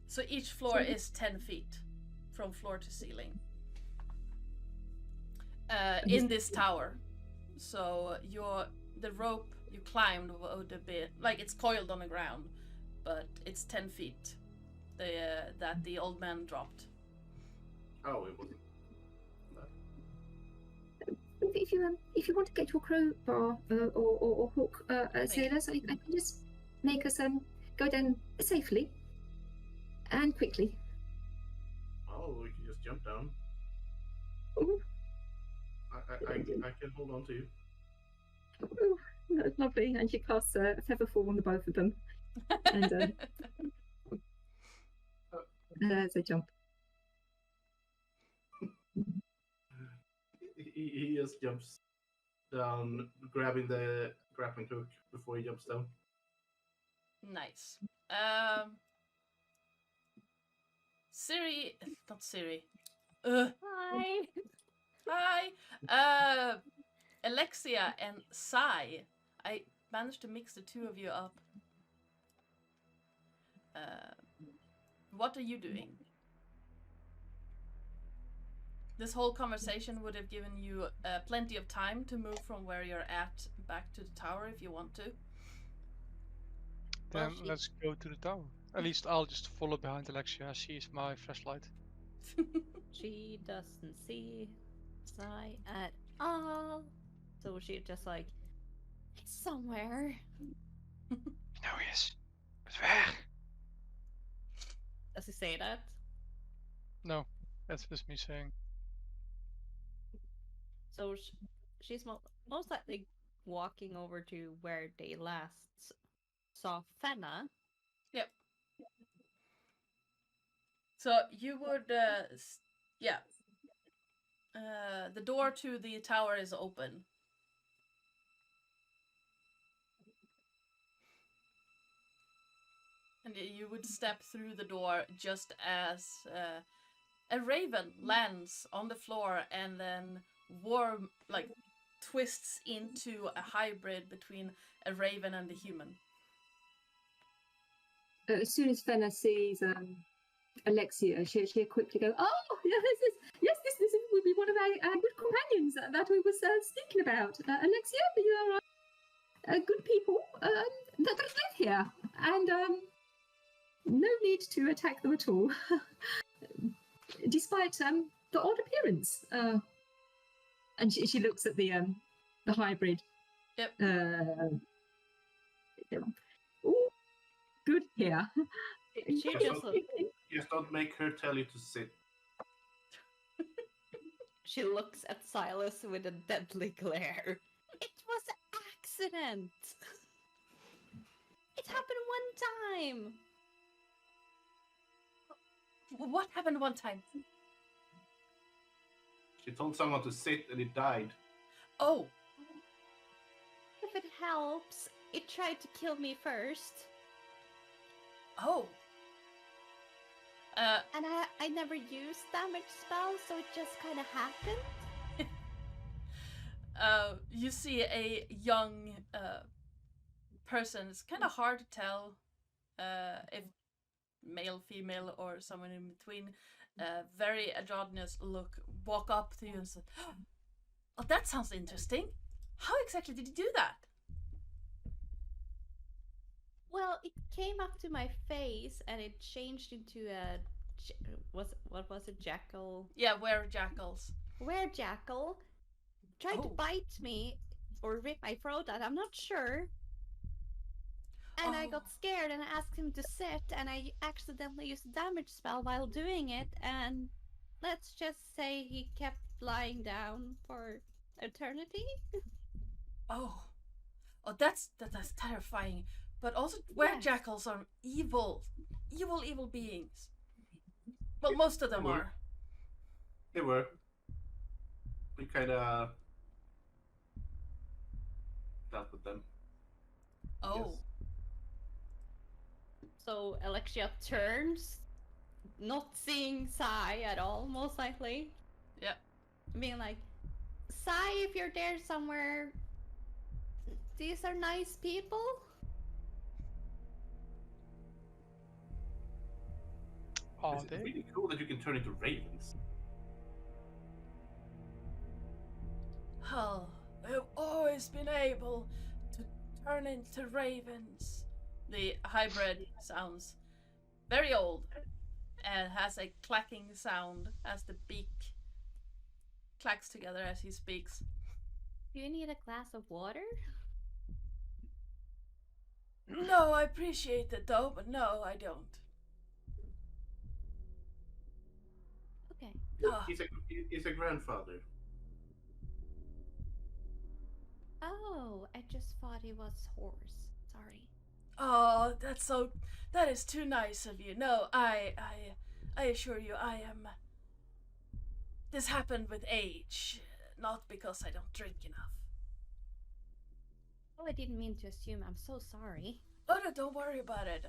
So each floor is 10 feet from floor to ceiling in this tower. So the rope you climbed would have been like it's coiled on the ground, but it's 10 feet that the old man dropped. Oh, it wasn't. If you want to get your crowbar or hook, sailors, I can just make us go down safely and quickly. Oh, we can just jump down. Ooh. I can hold on to you. Ooh, that's lovely. And she casts a feather fall on the both of them, and as they jump. He just jumps down, grabbing the grappling hook before he jumps down. Nice. Not Siri. Hi. Hi. Alexia and Sai. I managed to mix the two of you up. What are you doing? This whole conversation would have given you plenty of time to move from where you're at back to the tower if you want to. Then let's go to the tower. At least I'll just follow behind Alexia. She's my flashlight. She doesn't see Sai at all. So she just like, it's somewhere. You know he is. But where? Does he say that? No, that's just me saying. So she's most likely walking over to where they last saw Fenna. Yep. So you would, the door to the tower is open. And you would step through the door just as a raven lands on the floor and then twists into a hybrid between a raven and a human. As soon as Fenna sees Alexia, she'll quickly go, "Oh, this would be one of our good companions that we was speaking about. Alexia, you are good people that live here, and no need to attack them at all, despite the odd appearance." And she looks at the hybrid. Yep. Ooh, good here. She just Just don't make her tell you to sit. she looks at Silas with a deadly glare. It was an accident. It happened one time. What happened one time? She told someone to sit and it died. Oh. If it helps, it tried to kill me first. Oh. And I never used damage spells, so it just kind of happened. You see a young person. It's kind of hard to tell if male, female, or someone in between. Very androgynous look. Walk up to you and say, "Oh, that sounds interesting. How exactly did you do that?" Well, it came up to my face and it changed into a what was it, jackal? Yeah, were jackals. Were-jackal tried to Oh. bite me or rip my throat out. I'm not sure. And I Oh. got scared and I asked him to sit, and I accidentally used a damage spell while doing it. And let's just say he kept lying down for eternity. Oh. Oh, that's terrifying. But also, were Yes. jackals are evil, evil beings. Well, most of them They were. are. They were. We kind of dealt with them. Oh. So Alexia turns, not seeing Sai at all, most likely. Yeah. Being like, Sai, if you're there somewhere, these are nice people. Are It's they? really cool that you can turn into ravens. Oh, I've always been able to turn into ravens. The hybrid sounds very old and has a clacking sound as the beak clacks together as he speaks. Do you need a glass of water? No, I appreciate it though, but no, I don't. Okay. Oh, He's a grandfather. Oh, I just thought he was horse. Sorry. oh, that is too nice of you. No, I assure you, I am. This happened with age, not because I don't drink enough. Oh, I didn't mean to assume. I'm so sorry. Oh no, don't worry about it.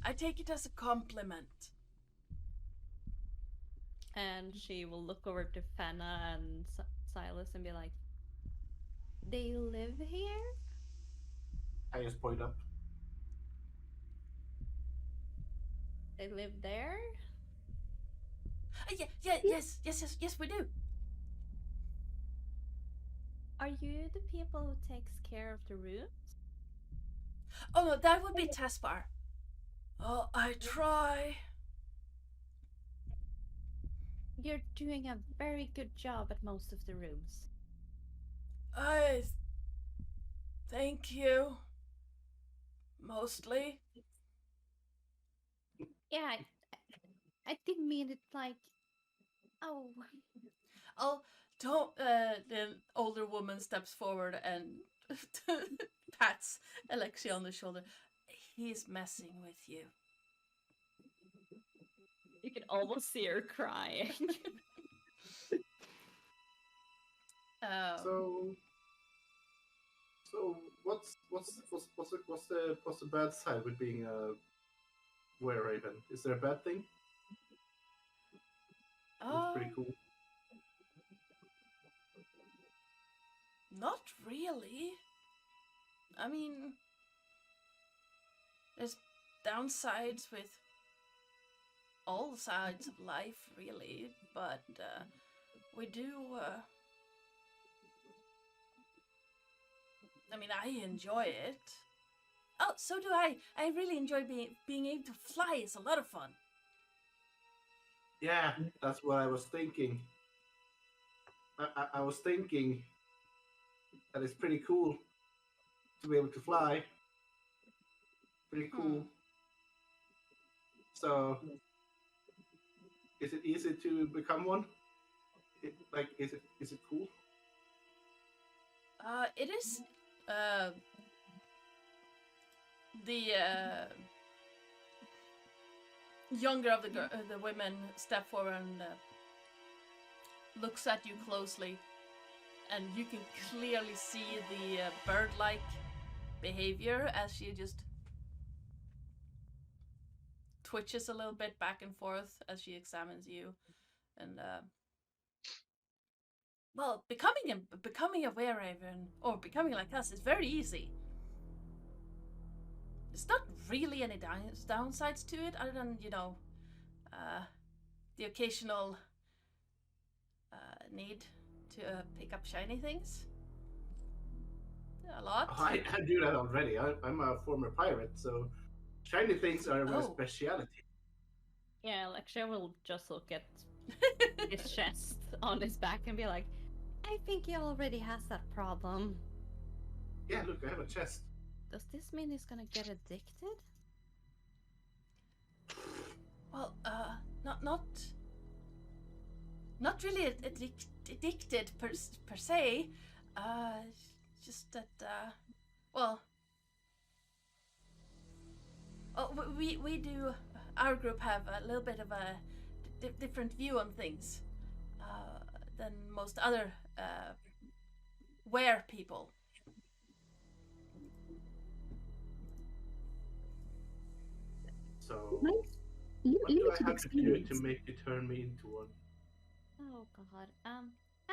I take it as a compliment. And she will look over to Fenna and Silas and be like, they live here? I just point up. They live there? Yes, we do. Are you the people who takes care of the rooms? Oh no, that would be Tespar. Oh, I try. You're doing a very good job at most of the rooms. I thank you. Mostly. Yeah, I didn't mean it like, oh. Oh, don't. The older woman steps forward and pats Alexia on the shoulder. He's messing with you. You can almost see her crying. So what's the bad side with being a were-raven? Is there a bad thing? It's pretty cool. Not really. I mean, there's downsides with all sides of life, really, but we do. I mean, I enjoy it. Oh, so do I. I really enjoy being able to fly. It's a lot of fun. Yeah, that's what I was thinking. I was thinking that it's pretty cool to be able to fly. Pretty cool. So, is it easy to become one? Is it cool? It is. The younger of the women step forward and looks at you closely, and you can clearly see the bird-like behavior as she just twitches a little bit back and forth as she examines you, and well, becoming a were-raven or becoming like us is very easy. There's not really any downsides to it, other than the occasional need to pick up shiny things. A lot. I do that already. I'm a former pirate, so shiny things are my Oh. speciality. Yeah, Alexia will just look at his chest on his back and be like, I think he already has that problem. Yeah, look, I have a chest. Does this mean he's gonna get addicted? Well, not really addicted per se. Just that, well, we do. Our group have a little bit of a different view on things than most other were people. So, Nice. what do I Limited have to do to experience. make you turn me into one? Oh god.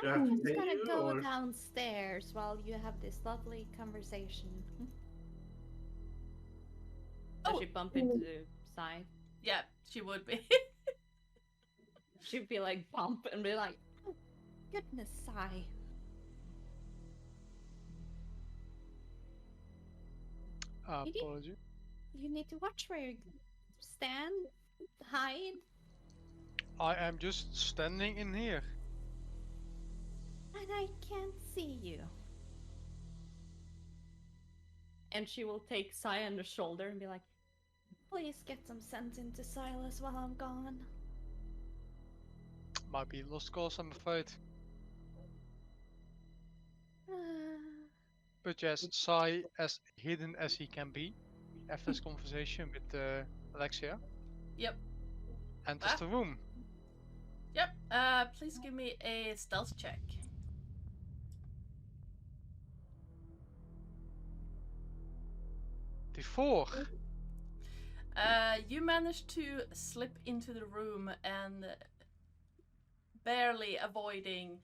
Do I have to I'm just pay gonna you, go or- downstairs while you have this lovely conversation. Does Oh. she bump into Sai? Yeah, she would be. She'd be like bump and be like, oh, goodness, Sai. Apology. You need to watch where you stand, hide, I am just standing in here. and I can't see you. And she will take Sai on the shoulder and be like, please get some sense into Silas while I'm gone. Might be lost cause, I'm afraid. But yes, Sai, as hidden as he can be, after this conversation with Alexia, Yep. enters the room. Yep. Please give me a stealth check. D4. You managed to slip into the room and barely avoiding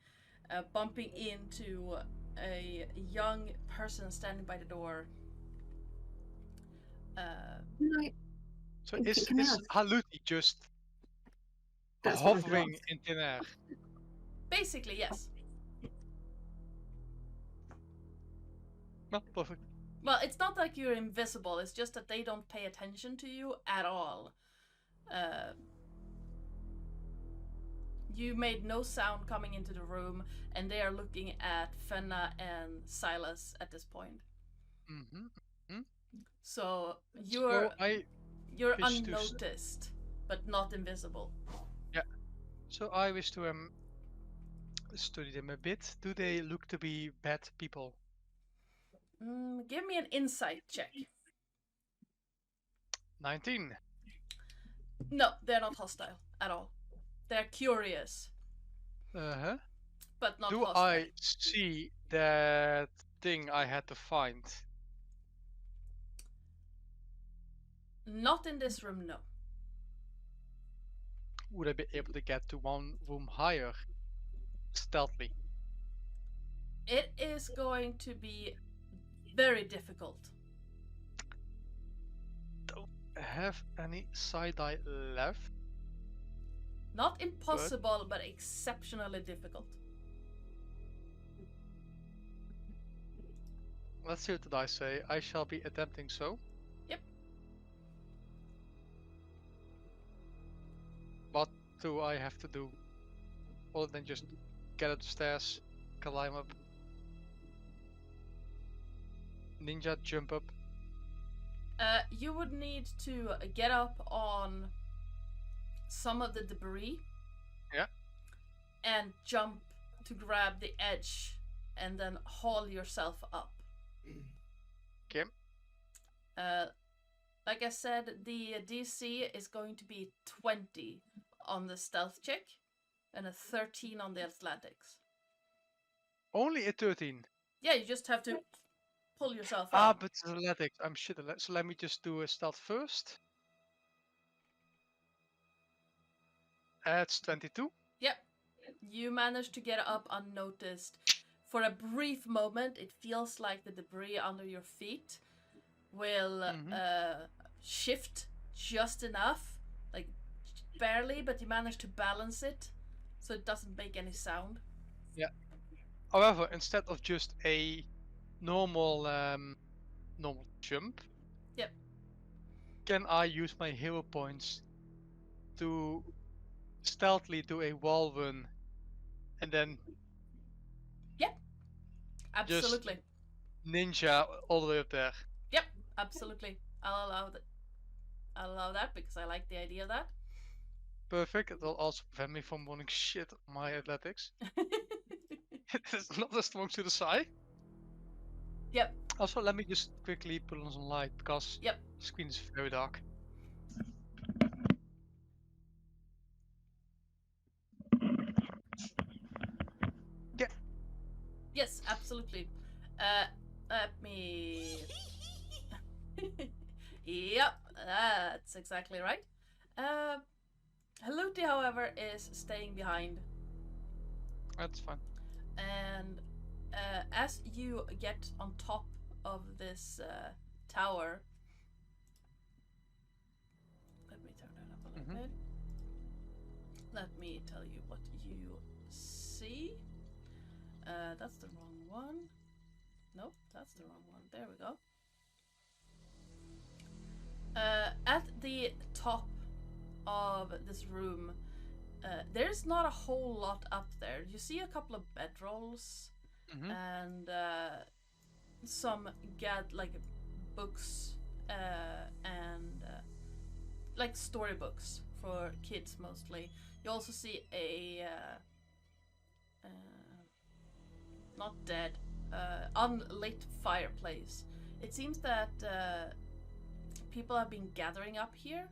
bumping into a young person standing by the door. Like, So Can is I ask? Haluti just That's what I was hovering asked. in thin air? Basically, yes. No, perfect. Well, it's not like you're invisible, it's just that they don't pay attention to you at all. You made no sound coming into the room, and they are looking at Fenna and Silas at this point. Mm-hmm. So you're So I you're wish to unnoticed, but not invisible. wish to study them a bit. Do they look to be bad people? Give me an insight check. 19. No, they're not hostile at all. They're curious, Uh-huh. but not Do hostile. I see that thing I had to find? Not in this room, no. Would I be able to get to one room higher? Stealthily. It is going to be very difficult. Don't have any side-eye left. Not impossible, but exceptionally difficult. Let's see what the dice say. I shall be attempting so. Yep. What do I have to do? Other than just get up the stairs, climb up. Ninja jump up. You would need to get up on some of the debris. Yeah. And jump to grab the edge and then haul yourself up. Okay. Like I said, the DC is going to be 20 on the stealth check and a 13 on the athletics. Only a 13. Yeah, you just have to pull yourself Ah, up. but it's athletics. I'm shit at that. So let me just do a stealth first. That's 22. Yep. You manage to get up unnoticed. For a brief moment, it feels like the debris under your feet will shift just enough, like barely, but you manage to balance it so it doesn't make any sound. Yeah. However, instead of just a normal normal jump, Yep. can I use my hero points to stealthily do a wall run and then Absolutely. just ninja all the way up there? Yep, absolutely. I'll allow that. I'll allow that because I like the idea of that. Perfect. It will also prevent me from running shit on my athletics. It is not a strong to the side. Yep. Also, let me just quickly put on some light because Yep. the screen is very dark. Yeah. Yes, absolutely. Let me. Yep, that's exactly right. Haluti, however, is staying behind. That's fine. And as you get on top of this tower, let me turn that up a little bit. Let me tell you what you see. That's the wrong one. Nope, that's the wrong one. There we go. At the top of this room, there's not a whole lot up there. You see a couple of bedrolls and some like books and like storybooks for kids mostly. You also see a not dead, unlit fireplace. It seems that people have been gathering up here.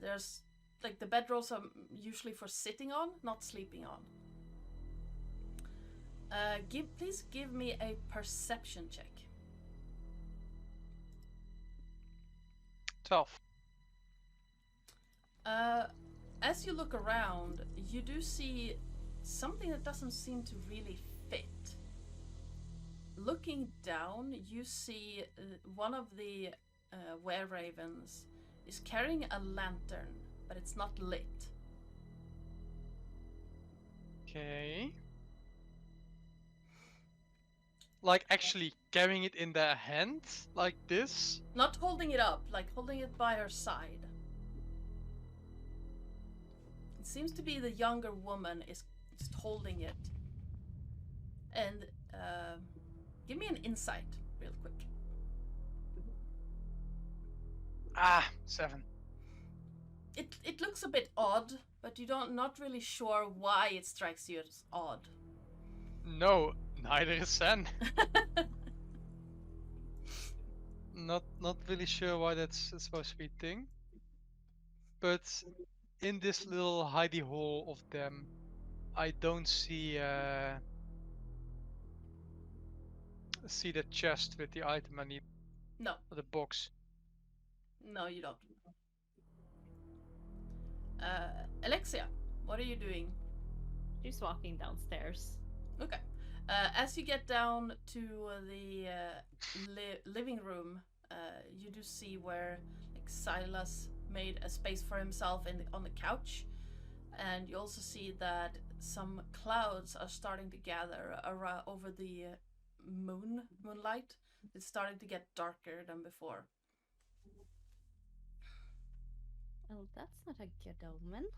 There's like the bedrolls are usually for sitting on, not sleeping on. Please give me a perception check. 12. As you look around, you do see something that doesn't seem to really fit. Looking down, you see one of the were-ravens is carrying a lantern, but it's not lit. Okay. Like actually carrying it in their hand, like this? Not holding it up, like holding it by her side. It seems to be the younger woman is just holding it. And give me an insight, real quick. 7. It looks a bit odd, but not really sure why it strikes you as odd. No, neither is Sen. Not really sure why that's supposed to be a thing. But in this little hidey hole of them, I don't see the chest with the item I need. No. Or the box. No, you don't. Alexia, what are you doing? She's walking downstairs. Okay. As you get down to the living room, you do see where like Silas made a space for himself on the couch, and you also see that some clouds are starting to gather around over the moonlight. It's starting to get darker than before. Oh, that's not a good omen.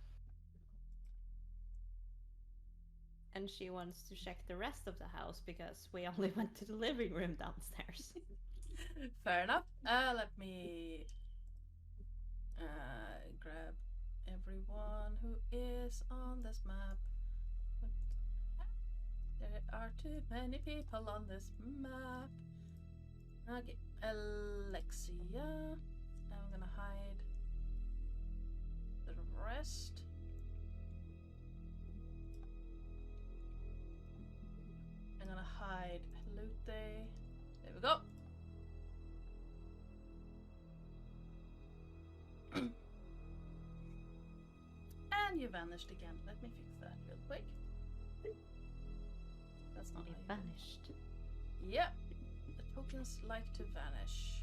And she wants to check the rest of the house because we only went to the living room downstairs. Fair enough. Let me grab everyone who is on this map. There are too many people on this map. Okay, Alexia. I'm gonna hide the rest. I'm gonna hide Lute. There we go. And you vanished again. Let me fix that real quick. That's not It how you- vanished. Yeah, the tokens like to vanish.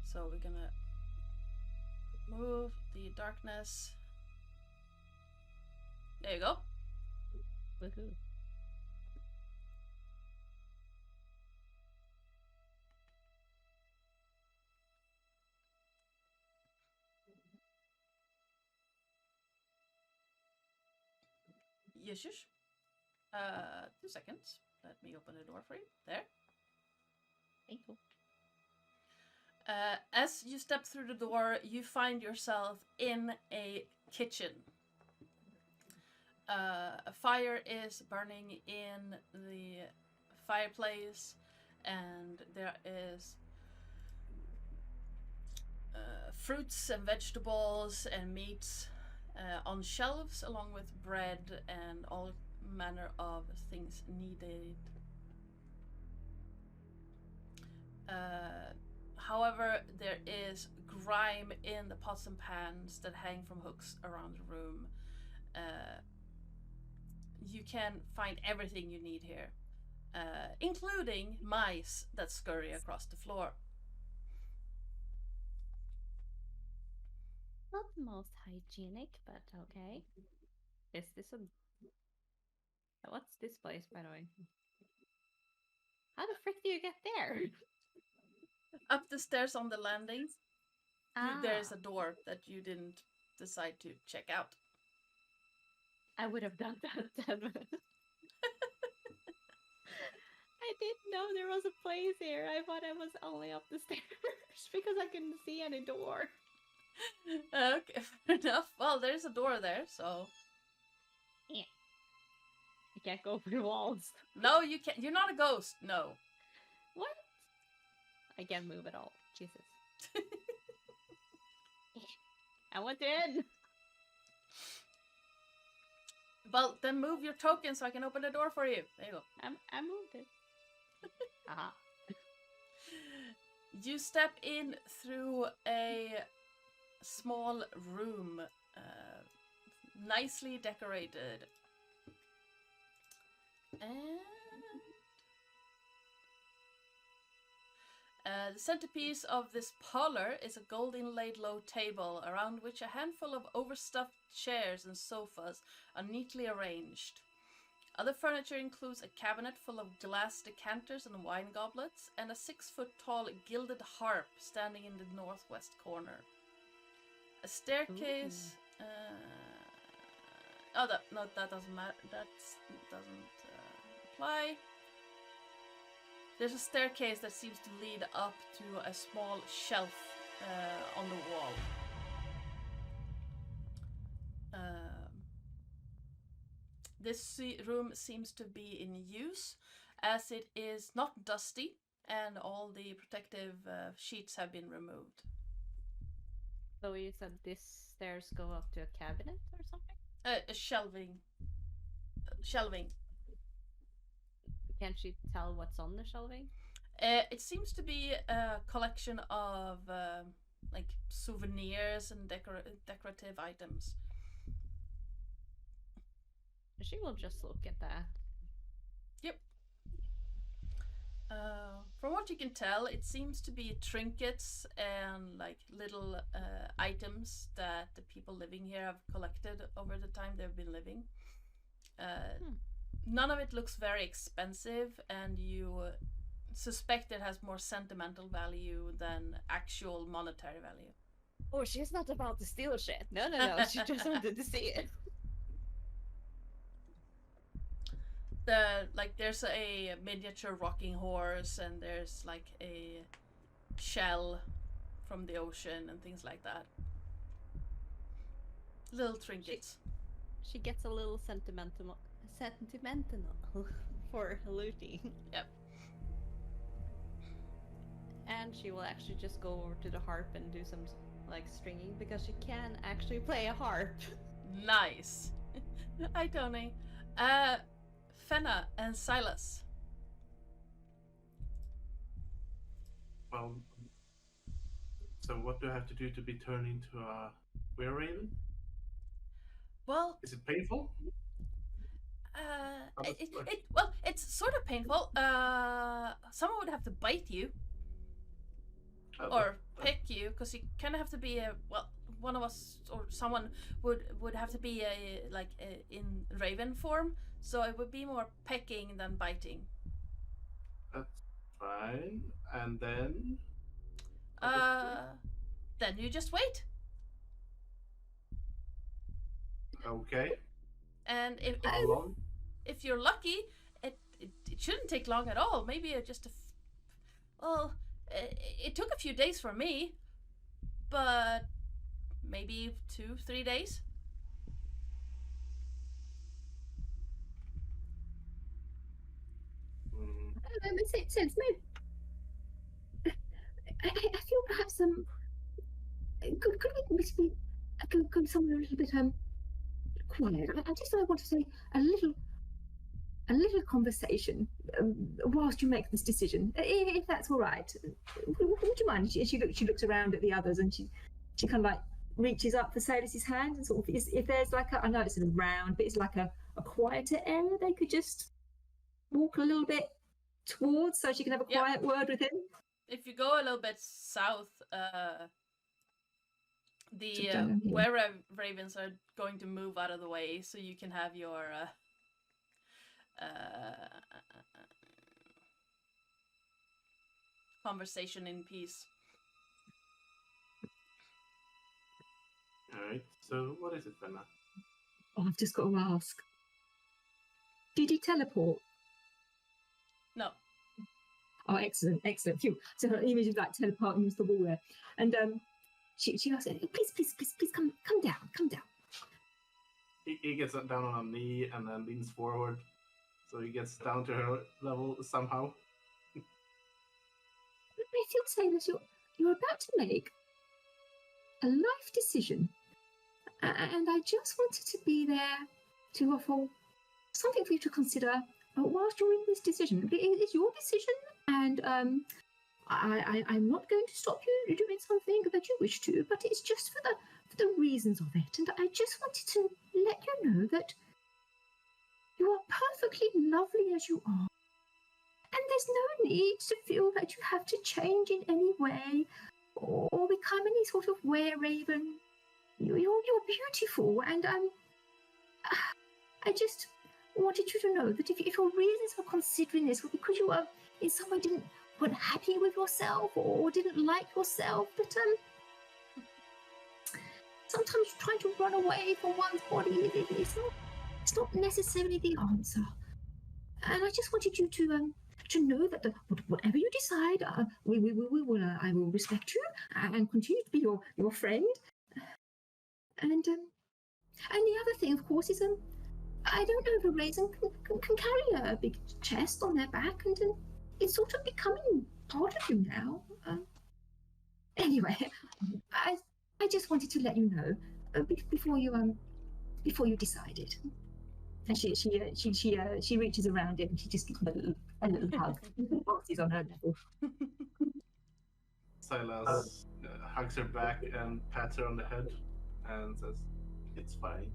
So we're gonna move the darkness. There you go. Woohoo. Yes, shush. 2 seconds. Let me open the door for you. There. Thank you. As you step through the door, you find yourself in a kitchen. A fire is burning in the fireplace, and there is fruits and vegetables and meats on shelves, along with bread and all manner of things needed. However, there is grime in the pots and pans that hang from hooks around the room. You can find everything you need here, including mice that scurry across the floor. Not the most hygienic, but okay. Is this a... What's this place, by the way? How the frick do you get there? Up the stairs on the landing, there's Ah, a door that you didn't decide to check out. I would have done that then. I didn't know there was a place here. I thought I was only up the stairs because I couldn't see any door. Okay, fair enough. Well, there's a door there, so I can't go through walls. no, you can't. You're not a ghost. No. What? I can't move at all. Jesus. I want in. Well, then move your token so I can open the door for you. There you go. I moved it. Aha. You step in through a small room, nicely decorated. And the centerpiece of this parlor is a gold inlaid low table around which a handful of overstuffed chairs and sofas are neatly arranged. Other furniture includes a cabinet full of glass decanters and wine goblets, and a 6-foot-tall gilded harp standing in the northwest corner. A staircase. That doesn't matter. That doesn't apply. There's a staircase that seems to lead up to a small shelf on the wall. This room seems to be in use, as it is not dusty and all the protective sheets have been removed. So you said this stairs go up to a cabinet or something? A shelving. Can't you tell what's on the shelving? It seems to be a collection of like souvenirs and decorative items. She will just look at that. Yep. From what you can tell, it seems to be trinkets and like little items that the people living here have collected over the time they've been living. None of it looks very expensive, and you suspect it has more sentimental value than actual monetary value. Oh, she's not about to steal shit. No, she just wanted to see it. There's a miniature rocking horse, and there's like a shell from the ocean and things like that. Little trinkets. She gets a little sentimental for looting. Yep. And she will actually just go over to the harp and do some like stringing, because she can actually play a harp. Nice. Hi, Tony. Fenna and Silas. Well, so what do I have to do to be turned into a were raven? Well, Is it painful? How does it work? well, it's sort of painful. Someone would have to bite you Oh, or pick you, because you kind of have to be a one of us or someone would have to be in raven form. So it would be more pecking than biting. that's fine. And then. Then you just wait. Okay. And How long? if you're lucky, it shouldn't take long at all. Maybe just it took a few days for me, but maybe 2-3 days. Makes sense. Maybe. I feel perhaps could we maybe go somewhere a little bit quiet? I just want to say a little conversation whilst you make this decision, if that's all right. Would you mind? She looks around at the others and she kind of like reaches up for Salus's hand and sort of if there's like I know it's sort of round, but it's like a quieter area they could just walk a little bit towards so she can have a quiet word with him. If you go a little bit south, where ravens are going to move out of the way, so you can have your conversation in peace. Alright, so what is it, Fenna? Oh, I've just got to ask. Did he teleport? No. Oh, excellent. Phew. So her image is like teleporting into the wall there. And she asked, please come down. He gets down on a knee and then leans forward. So he gets down to her level somehow. I feel, Sailors, you're about to make a life decision. And I just wanted to be there to offer something for you to consider whilst you're in this decision. It's your decision, and I'm not going to stop you doing something that you wish to, but it's just for the reasons of it. And I just wanted to let you know that you are perfectly lovely as you are. And there's no need to feel that you have to change in any way or become any sort of were-raven. You're beautiful, and I just wanted you to know that if your reasons for considering this were because you were in some way weren't happy with yourself or didn't like yourself, that sometimes trying to run away from one's body it's not necessarily the answer. And I just wanted you to know that whatever you decide, I will respect you and continue to be your friend. And the other thing, of course, is I don't know if a raisin can carry a big chest on their back, and it's sort of becoming part of you now. Anyway, I just wanted to let you know before you decided. And she reaches around him and she just gives him a little hug. He's on her level. Silas hugs her back and pats her on the head and says, "It's fine.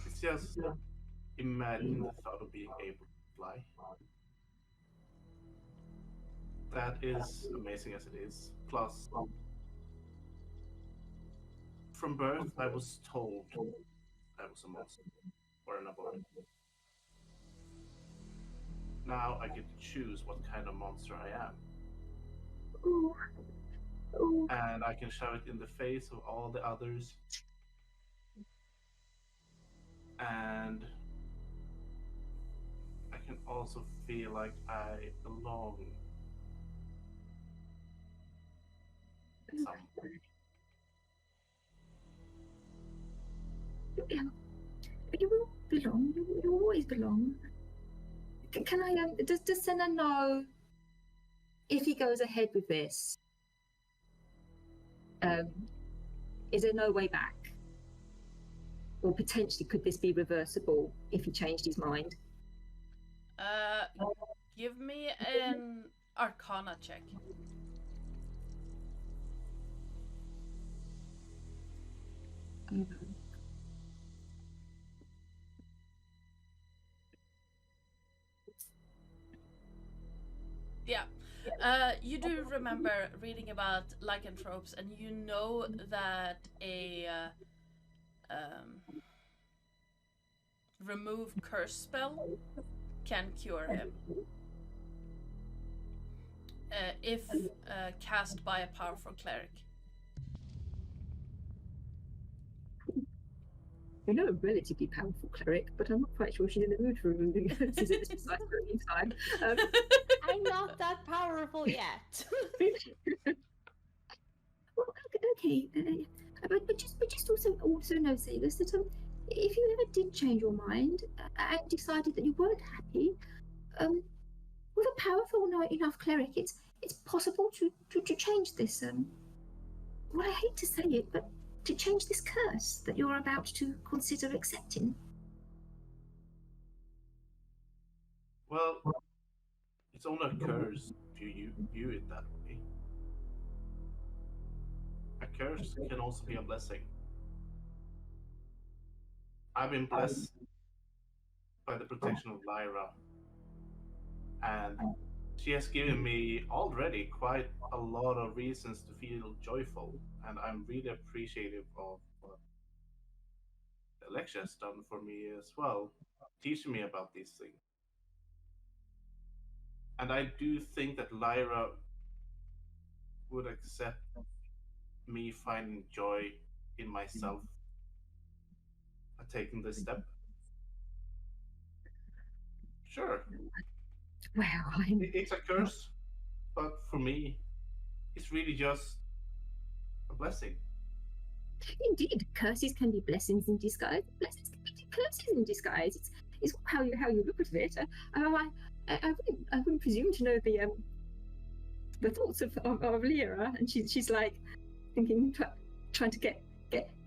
It's just imagine the thought of being able to fly. That is amazing as it is. Plus, from birth, I was told I was a monster or an abomination. Now I get to choose what kind of monster I am. Ooh. And I can shove it in the face of all the others. And I can also feel like I belong somewhere. You will belong. You always belong. Can I? Does Senna know if he goes ahead with this? Is there no way back? Or potentially could this be reversible if he changed his mind? Give me an Arcana check. You do remember reading about lycanthropes, and you know that a remove curse spell can cure him if cast by a powerful cleric. I know a relatively powerful cleric, but I'm not quite sure she's in the mood for removing curses at this precise moment in time. I'm not that powerful yet. Well, okay, but just also know, Sailors, that if you ever did change your mind and decided that you weren't happy, with a powerful enough cleric, it's possible to change this. Well, I hate to say it, but to change this curse that you're about to consider accepting. Well, it's only a curse if you view it that way. A curse can also be a blessing. I've been blessed by the protection of Lyra, and she has given me already quite a lot of reasons to feel joyful, and I'm really appreciative of what Alexia has done for me as well, teaching me about these things. And I do think that Lyra would accept me finding joy in myself at taking this step. Sure, Well, it's a curse, but for me, it's really just a blessing. Indeed, curses can be blessings in disguise. Blessings can be curses in disguise. It's how you look at it. I wouldn't presume to know the thoughts of Lyra, and she's like thinking, trying to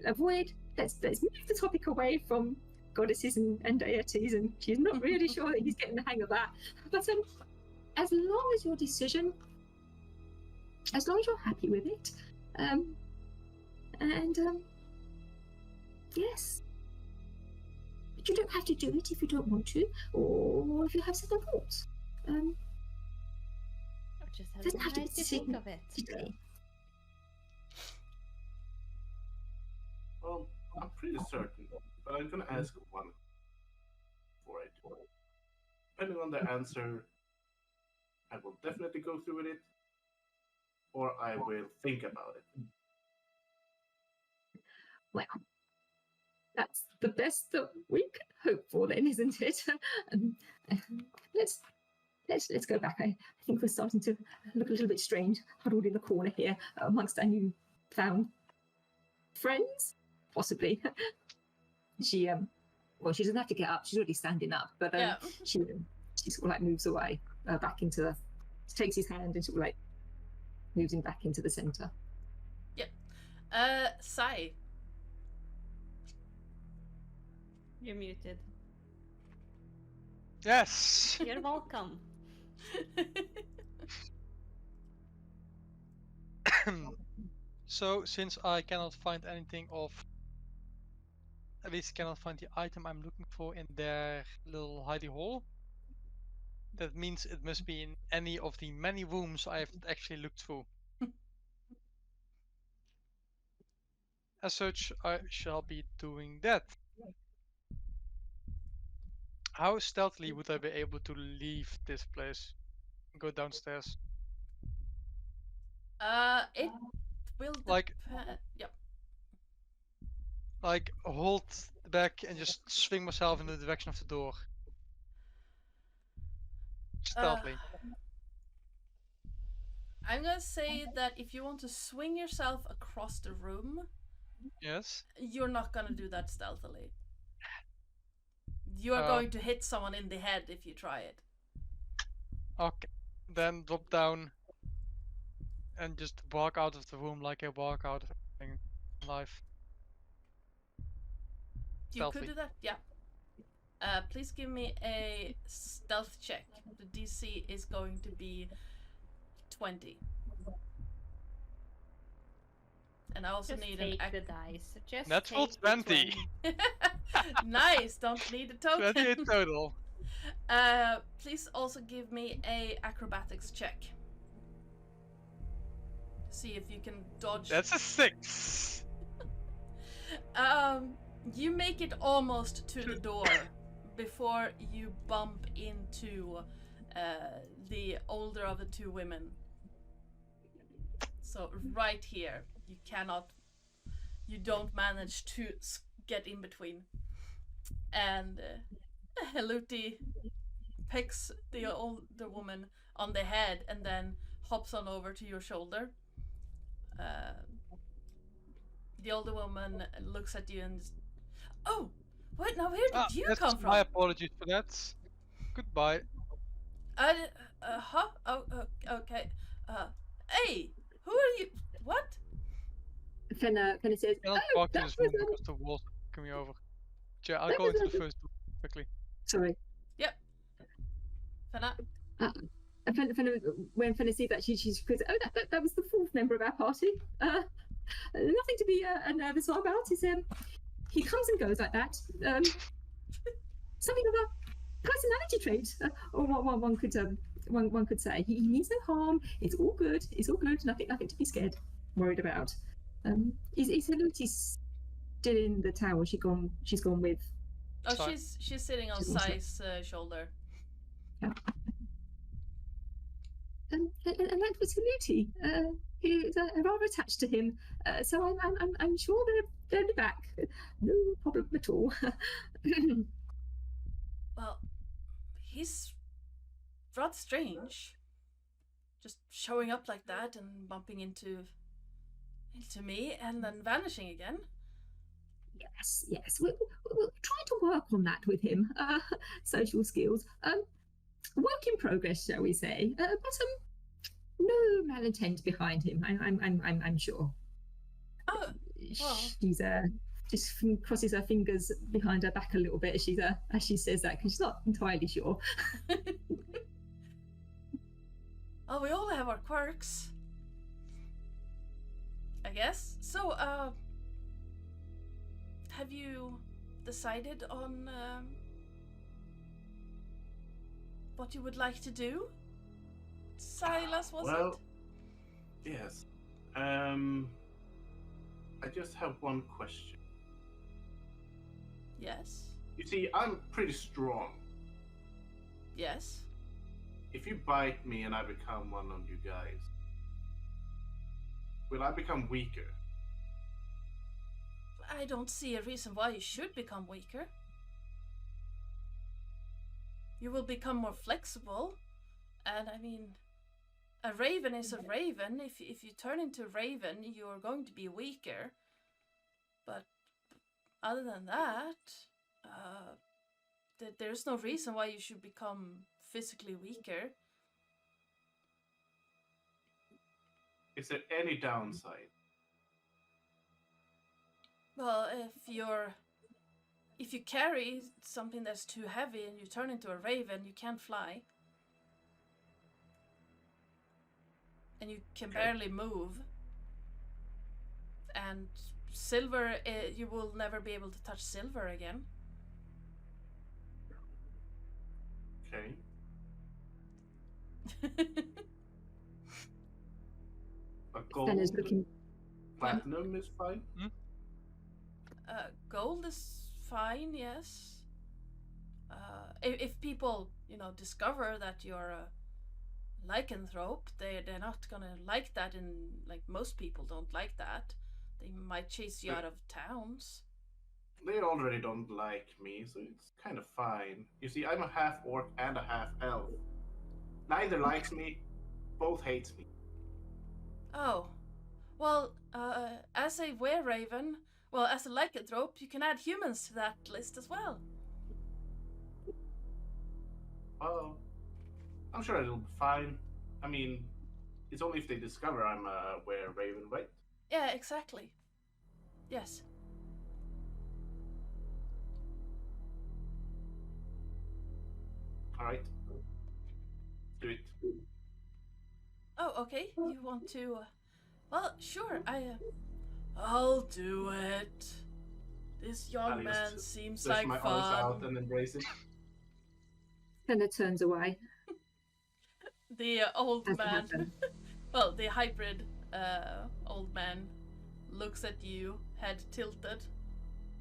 avoid. Let's move the topic away from goddesses and deities, and she's not really sure that he's getting the hang of that. But as long as your decision, as long as you're happy with it, yes. But you don't have to do it if you don't want to, or if you have second thoughts. Just have Doesn't have to be nice to sitting think of it. today. Well, I'm pretty certain, but I'm gonna ask one for it. Depending on the answer, I will definitely go through with it, or I will think about it. Well, that's the best that we can hope for, then, isn't it? Let's go back. I think we're starting to look a little bit strange, huddled in the corner here amongst our new found friends, possibly. She she doesn't have to get up. She's already standing up, but she sort of like moves away back into takes his hand and sort of like moves him back into the center. Sai. You're muted. Yes! You're welcome. So, since I cannot find anything of... At least cannot find the item I'm looking for in their little hidey hole, that means it must be in any of the many rooms I have actually looked through. As such, I shall be doing that. How stealthily would I be able to leave this place and go downstairs? It will Like- yep. Like, hold back and just swing myself in the direction of the door. Stealthily. I'm gonna say that if you want to swing yourself across the room, Yes. you're not gonna do that stealthily. You are going to hit someone in the head if you try it. Okay. Then drop down and just walk out of the room like I walk out of everything in life. You Stealthy. could do that, yeah. Please give me a stealth check. The DC is going to be 20. And I also Just need take an the dice. Just Natural take the 20. Nice, don't need a token. 28 total. Please also give me a acrobatics check. see if you can dodge. That's a 6. You make it almost to the door before you bump into the older of the two women. So right here, you don't manage to get in between. And Heluti picks the older woman on the head and then hops on over to your shoulder. The older woman looks at you and... Oh! What? Now where did you come from? My apologies for that. Goodbye. Huh? Oh, okay. Hey! Who are you? What? Fenna says, I cannot walk to this room because the walls are coming over. Yeah, I'll go into the first door quickly. Sorry. Yep. Fenna? Fenna, when Fenna sees that, she goes, oh, that was the fourth member of our party. Nothing to be nervous about. He comes and goes like that. Something of a personality trait, or one could say. He means no harm. It's all good. It's all good. Nothing to be worried about. Is Heluti still in the tower? She's gone with. Oh, she's sitting on Sai's shoulder. Yeah. And that was Heluti. He's rather attached to him, so I'm sure they'll be back. No problem at all. Well, he's rather strange. Just showing up like that and bumping into me and then vanishing again. Yes. We'll try to work on that with him. Social skills. Work in progress, shall we say? But no malintent behind him. I'm sure. Oh, well. She's just crosses her fingers behind her back a little bit as she says that, because she's not entirely sure. Oh, we all have our quirks, I guess. So, have you decided on what you would like to do? Silas, was it? Yes. I just have one question. Yes. You see, I'm pretty strong. Yes. If you bite me and I become one of you guys, will I become weaker? I don't see a reason why you should become weaker. You will become more flexible, and I mean, a raven is a raven. If you turn into a raven, you're going to be weaker. But other than that, there's no reason why you should become physically weaker. Is there any downside? Well, if you carry something that's too heavy and you turn into a raven, you can't fly. And you can barely move. And silver, you will never be able to touch silver again. Okay. A gold, platinum is fine. Gold is fine, yes. If people, discover that you're a lycanthrope, they're not gonna like that, and like most people don't like that. They might chase you out of towns. They already don't like me, so it's kind of fine. You see, I'm a half orc and a half elf. Neither likes me, both hates me. Oh, well, as a were-raven, well, as a lycanthrope, you can add humans to that list as well. Oh, I'm sure it'll be fine. I mean, it's only if they discover I'm a were-raven, right? Yeah, exactly. Yes. Alright. Do it. Oh, okay. You want to... well, sure, I'll do it. This young man seems like my fun. arms out and embrace it. Fenna turns away. The old man... well, the hybrid old man looks at you, head tilted,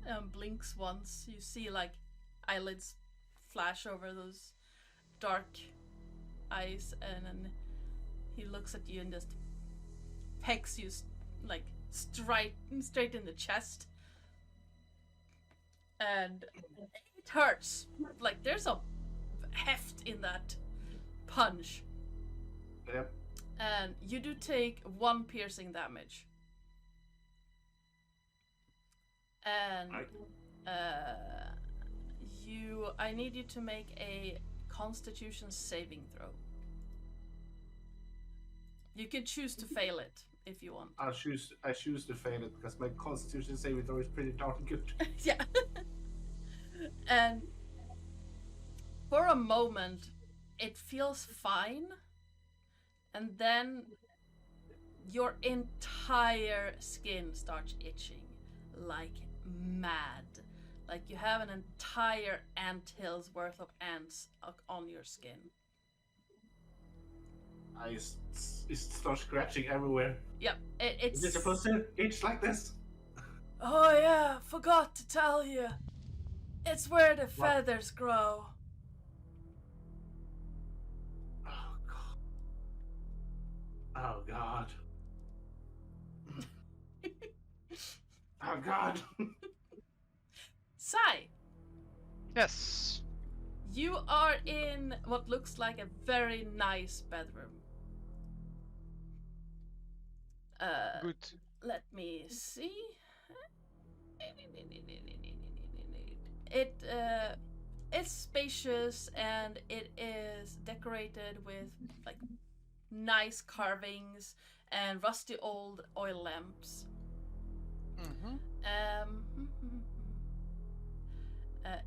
and blinks once. You see like eyelids flash over those dark eyes, and then he looks at you and just pecks you like straight in the chest, and it hurts. Like there's a heft in that punch. Yep. And you do take 1 piercing damage. And I need you to make a Constitution saving throw. You can choose to fail it if you want. I choose to fail it because my Constitution saving throw is pretty darn good. Yeah. And for a moment, it feels fine. And then your entire skin starts itching like mad. Like you have an entire anthill's worth of ants on your skin. I start scratching everywhere. Yep, it's... Is it supposed to itch like this? Oh yeah, forgot to tell you. It's where the feathers grow. Oh god. Oh god. Oh god. Sai, Yes. you are in what looks like a very nice bedroom. Good. Let me see. It's spacious and it is decorated with like nice carvings and rusty old oil lamps. Mm-hmm.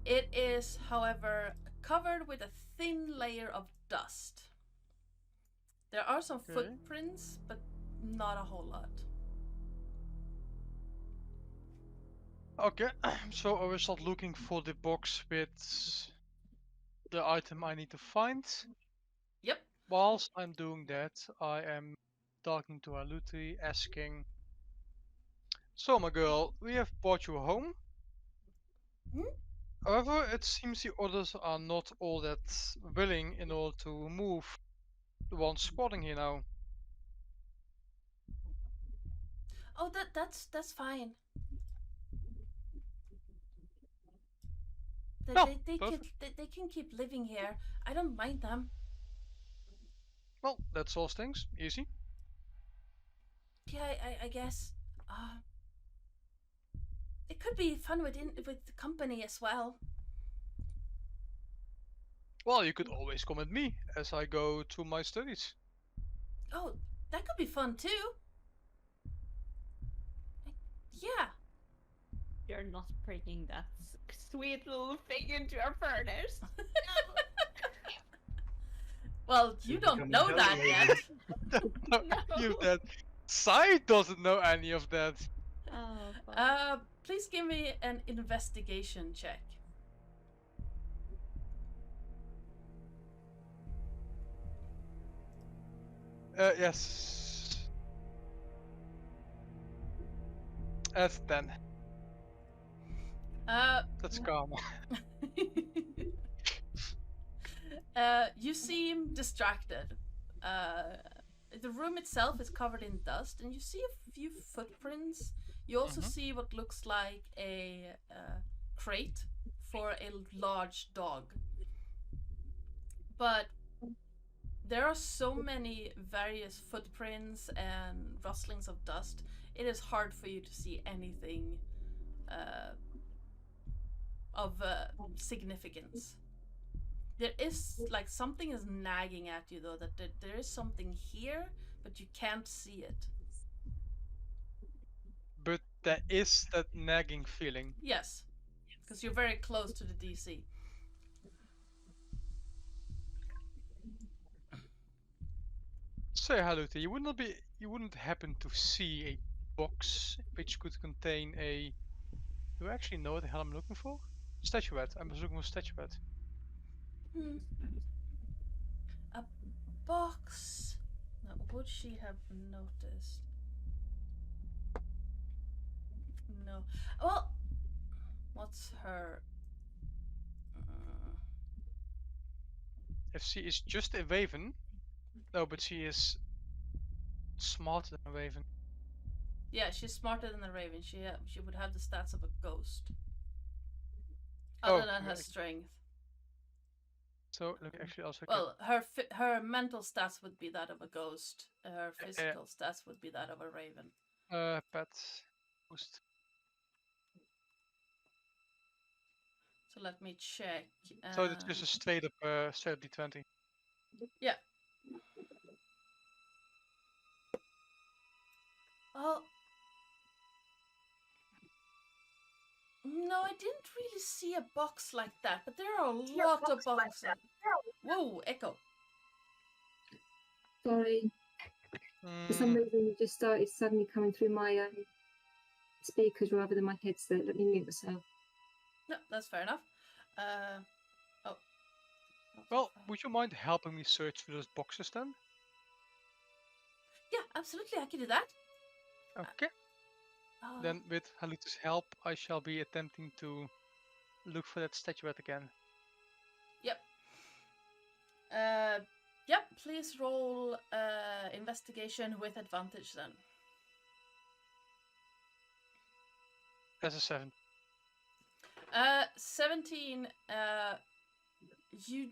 It is, however, covered with a thin layer of dust. There are some Okay. footprints, but not a whole lot. Okay, so I will start looking for the box with the item I need to find. Yep. Whilst I'm doing that, I am talking to Aluti, asking, so my girl, we have brought you home. Hmm? However, it seems the others are not all that willing in order to move the ones squatting here now. Oh, that's fine. Oh, They perfect. can keep living here. I don't mind them. Well, that solves things. Easy. Yeah, I guess. It could be fun with the company as well. Well, you could always come with me as I go to my studies. Oh, that could be fun too. Yeah. You're not bringing that sweet little thing into our furnace. Well, you Should don't become know that intelligent. yet. Any of that. Sai doesn't know any of that. Oh, fuck. Please give me an investigation check. Yes. That's 10. That's karma. You seem distracted. The room itself is covered in dust, and you see a few footprints. You also see what looks like a crate for a large dog. But there are so many various footprints and rustlings of dust, it is hard for you to see anything of significance. There is like something is nagging at you though, that there is something here, but you can't see it. But there is that nagging feeling. Yes, because you're very close to the DC. Say hello to you. You wouldn't happen to see a box which could contain a... Do I actually know what the hell I'm looking for? Statuette. I'm looking for statuette. A box. Now, would she have noticed? No. Well, what's her? If she is just a raven, no, but she is smarter than a raven. Yeah, she's smarter than a raven. She would have the stats of a ghost. Other than her right. strength. So let me actually also Well, her mental stats would be that of a ghost. Her physical stats would be that of a raven. pet boost. So let me check. So it's just a straight up D20. Yeah. Oh. No, I didn't really see a box like that, but there are a lot of boxes. Whoa, echo. Sorry. For some reason, it just started suddenly coming through my speakers rather than my headset. Let me mute myself. No, that's fair enough. Oh. Well, would you mind helping me search for those boxes then? Yeah, absolutely, I can do that. Okay. Then with Haluta's help, I shall be attempting to look for that statuette again. Yep. Yep, please roll investigation with advantage then. That's a 7. 17, you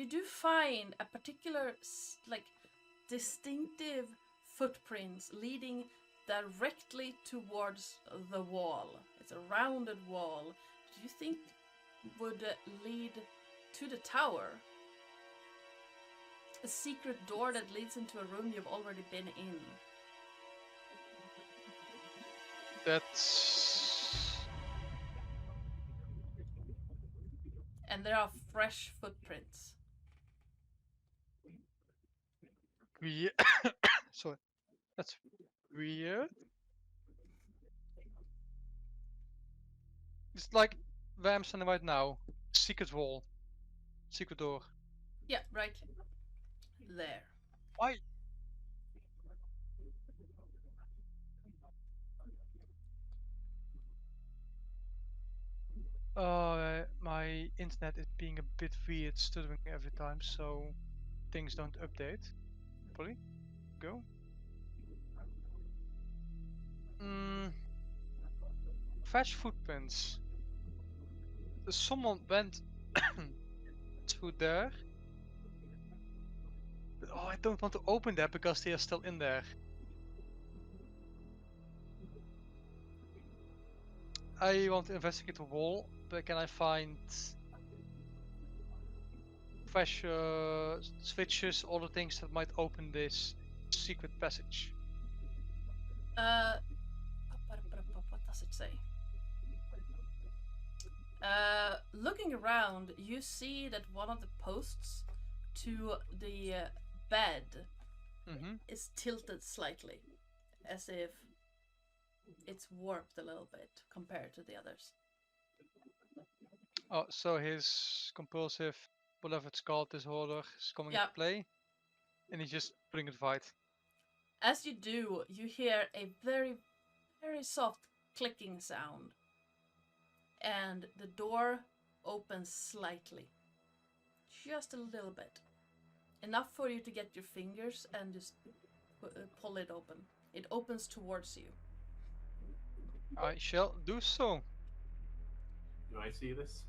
do find a particular like distinctive footprints leading directly towards the wall. It's a rounded wall. Do you think would lead to the tower? A secret door that leads into a room you've already been in. That's... And there are fresh footprints. Weird. Sorry. That's weird. It's like where I'm standing right now. Secret wall. Secret door. Yeah, right there. Why? My internet is being a bit weird, stuttering every time, so things don't update. Probably. Go. Fresh footprints. Someone went through there. But, oh, I don't want to open that because they are still in there. I want to investigate the wall, but can I find fresh switches, all the things that might open this secret passage? What does it say? Looking around, you see that one of the posts to the bed is tilted slightly, as if it's warped a little bit compared to the others. Oh, so his compulsive, whatever it's called, disorder is coming into play, and he's just putting it right. As you do, you hear a very, very soft clicking sound, and the door opens slightly, just a little bit, enough for you to get your fingers and just pull it open. It opens towards you. I shall do so. Do I see this?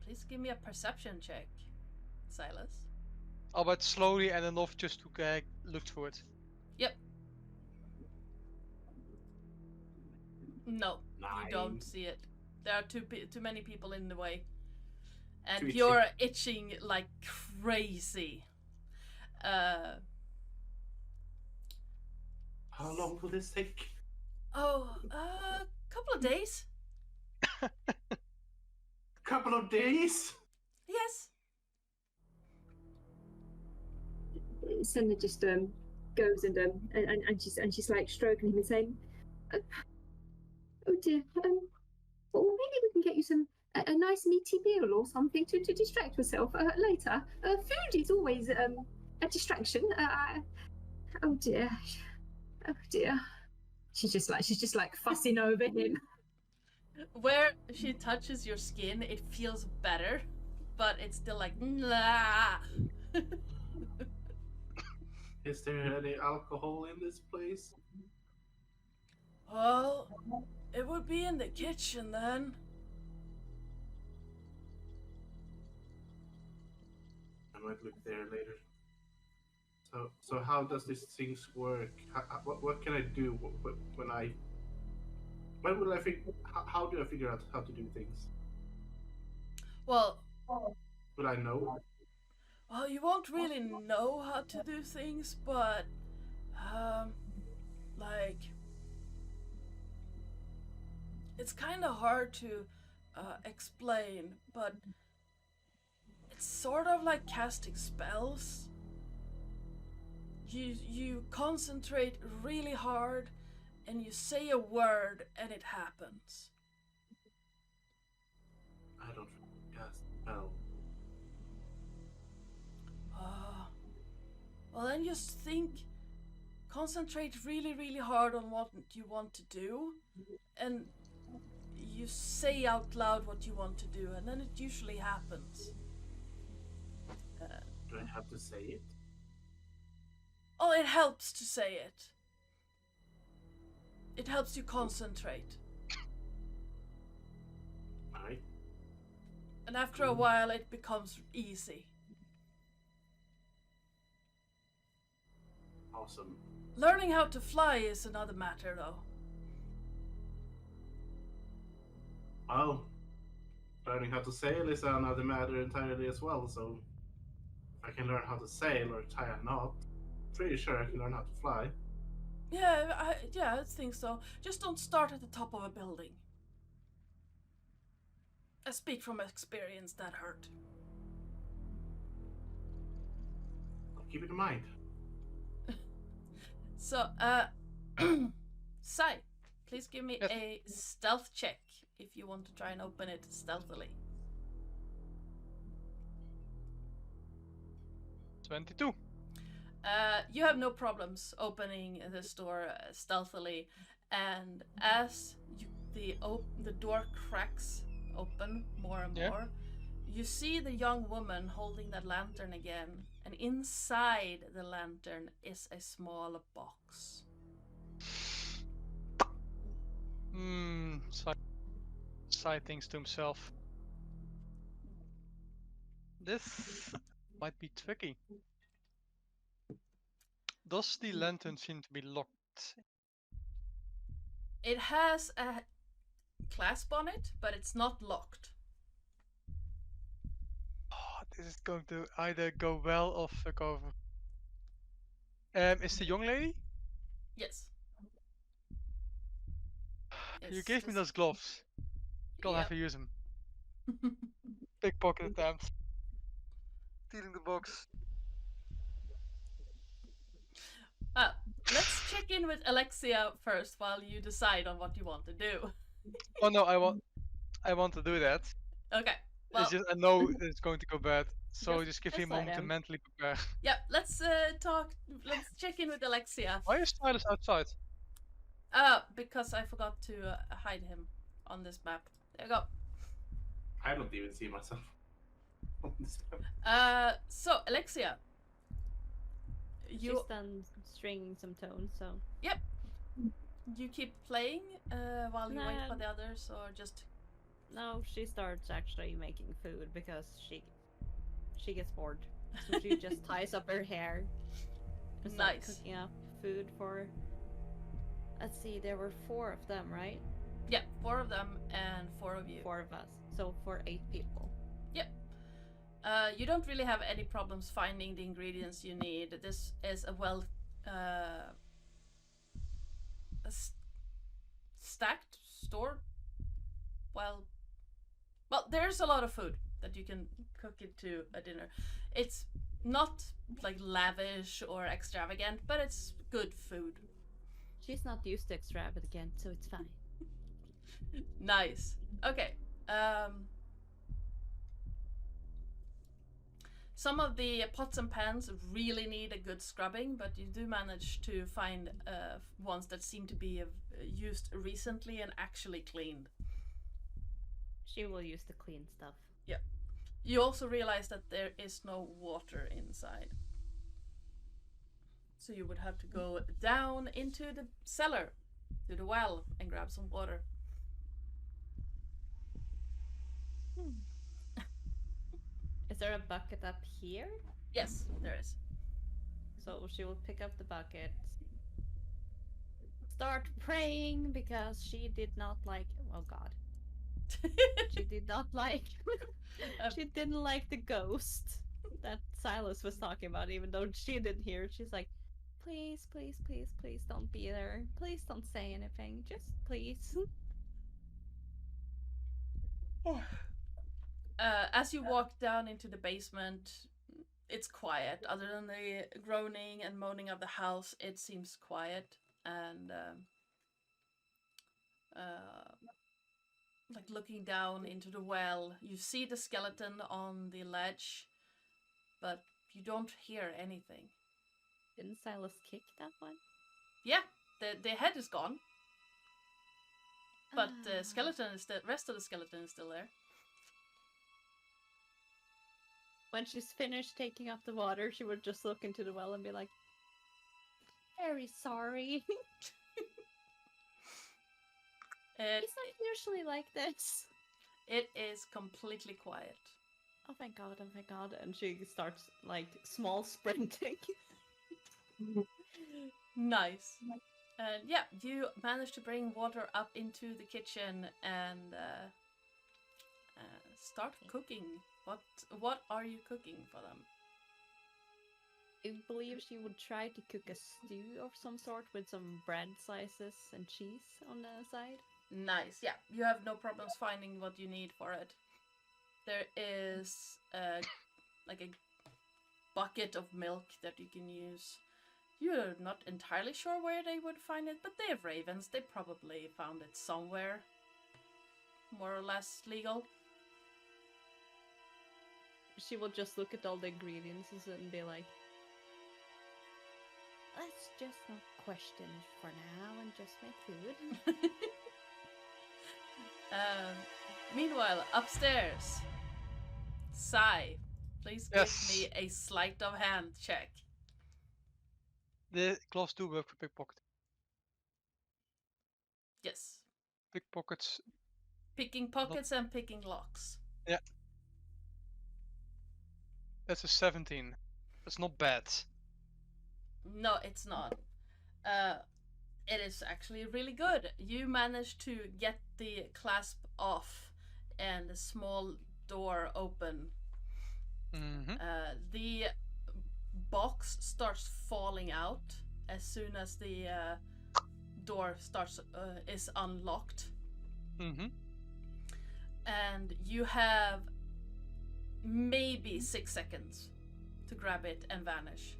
Please give me a perception check, Silas. I'll bet slowly and enough just to look through it. Yep. No, 9. you don't see it. There are too many people in the way. And Too you're itching like crazy. How long will this take? Oh, couple of days. Couple of days? Yes. Senna just goes and she's like stroking him and saying, "Oh dear, well maybe we can get you some a nice meaty meal or something to distract yourself later. Food is always a distraction. Oh dear, oh dear." She's just like fussing over him. Where she touches your skin, it feels better, but it's still like, nah. Is there any alcohol in this place? Well, it would be in the kitchen then. I might look there later. So how does these things work? What can I do when I? When will I figure? How do I figure out how to do things? Well, Will I know? well, you won't really know how to do things, but, like, it's kind of hard to explain, but it's sort of like casting spells. You concentrate really hard, and you say a word, and it happens. I don't cast spell. Well, then just concentrate really, really hard on what you want to do, and you say out loud what you want to do, and then it usually happens. Do I have to say it? Oh, it helps to say it. It helps you concentrate. Alright. And after a while, it becomes easy. Awesome. Learning how to fly is another matter, though. Well, learning how to sail is another matter entirely as well, so if I can learn how to sail or tie a knot, pretty sure I can learn how to fly. Yeah, I think so. Just don't start at the top of a building. I speak from experience, that hurt. I'll keep it in mind. So, Sai, please give me Yes. a stealth check if you want to try and open it stealthily. 22. You have no problems opening this door stealthily, and as the door cracks open more and Yeah. more, you see the young woman holding that lantern again, and inside the lantern is a small box. Sai thinks to himself. This might be tricky. Does the lantern seem to be locked? It has a clasp on it, but it's not locked. Oh, this is going to either go well or fuck over. Is the young lady? Yes. You gave me those gloves. Gonna have to use them. Pickpocket attempt. Stealing the box. Let's check in with Alexia first while you decide on what you want to do. Oh no, I want to do that. Okay. Well, It's just I know it's going to go bad, so just give me a just let moment to him. mentally prepare. yeah, let's check in with Alexia. Why is Silas outside? Because I forgot to hide him on this map. There you go. I don't even see myself on this map. So Alexia, She's you done stringing some tones, so you keep playing while you wait for Nah. the others, or just no, she starts actually making food because she gets bored. So she just ties up her hair and starts Nice. cooking up food for. Let's see, there were 4 of them, right? yeah, 4 of them and 4 of you. 4 of us, so for 8 people. You don't really have any problems finding the ingredients you need. This is a well stacked store. Well, there's a lot of food that you can cook into a dinner. It's not like lavish or extravagant, but it's good food. She's not used to extravagant, so it's fine. Nice. Okay. Some of the pots and pans really need a good scrubbing, but you do manage to find ones that seem to be used recently and actually cleaned. She will use the clean stuff. Yeah. You also realize that there is no water inside. So you would have to go down into the cellar, to the well, and grab some water. Is there a bucket up here? Yes, there is. So she will pick up the bucket, start praying because she did not like. Oh God. She did not like. She didn't like the ghost that Silas was talking about, even though she didn't hear it. She's like, please, please, please, please don't be there. Please don't say anything. Just please. As you walk down into the basement, it's quiet. Other than the groaning and moaning of the house, it seems quiet. And like looking down into the well, you see the skeleton on the ledge, but you don't hear anything. Didn't Silas kick that one? Yeah, the head is gone, but the skeleton is the rest of the skeleton is still there. When she's finished taking off the water, she would just look into the well and be like, very sorry. It's not usually like this. It is completely quiet. Oh my god, oh my god. And she starts, like, small sprinting. Nice. And yeah, you manage to bring water up into the kitchen and start cooking. What are you cooking for them? I believe she would try to cook a stew of some sort with some bread slices and cheese on the side. Nice. Yeah, you have no problems finding what you need for it. There is like a bucket of milk that you can use. You're not entirely sure where they would find it, but they have ravens. They probably found it somewhere. More or less legal. She will just look at all the ingredients and be like, let's just not question it for now and just make food. Meanwhile, upstairs, Sai, please give me a sleight of hand check. The gloves do work for pickpocket. Yes. Pickpockets. Picking pockets and picking locks. Yeah. That's a 17. That's not bad. No, it's not. It is actually really good. You managed to get the clasp off and the small door open. Mm-hmm. The box starts falling out as soon as the door is unlocked. Mm-hmm. And you have maybe 6 seconds to grab it and vanish.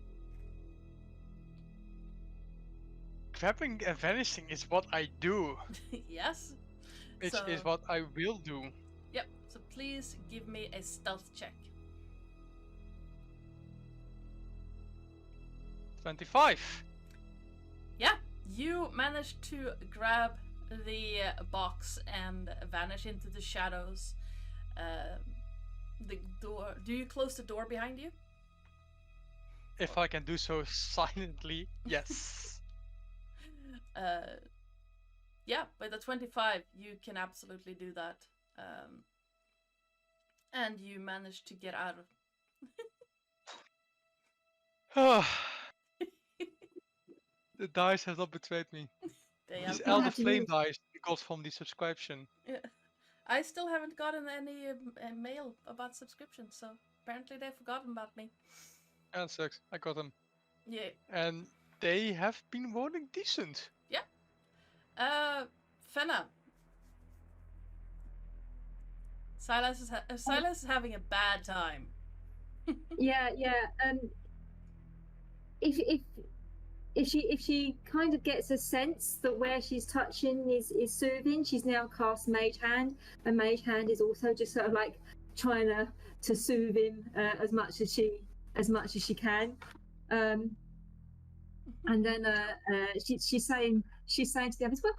Grabbing and vanishing is what I do. Yes. Which is what I will do. Yep. So please give me a stealth check. 25. Yeah, you managed to grab the box and vanish into the shadows. The door. Do you close the door behind you? If I can do so silently, yes. Yeah, with a 25, you can absolutely do that. And you managed to get out of. The dice have not betrayed me. They These have Elder have to Flame use- dice we got from the subscription. Yeah. I still haven't gotten any mail about subscriptions, so apparently they've forgotten about me. And sucks, I got them. Yeah. And they have been rolling decent. Fenna. Silas is having a bad time. Yeah. If she kind of gets a sense that where she's touching is soothing, she's now cast Mage Hand, and Mage Hand is also just sort of like trying to to soothe him as much as she can. And then she's saying to the others, well,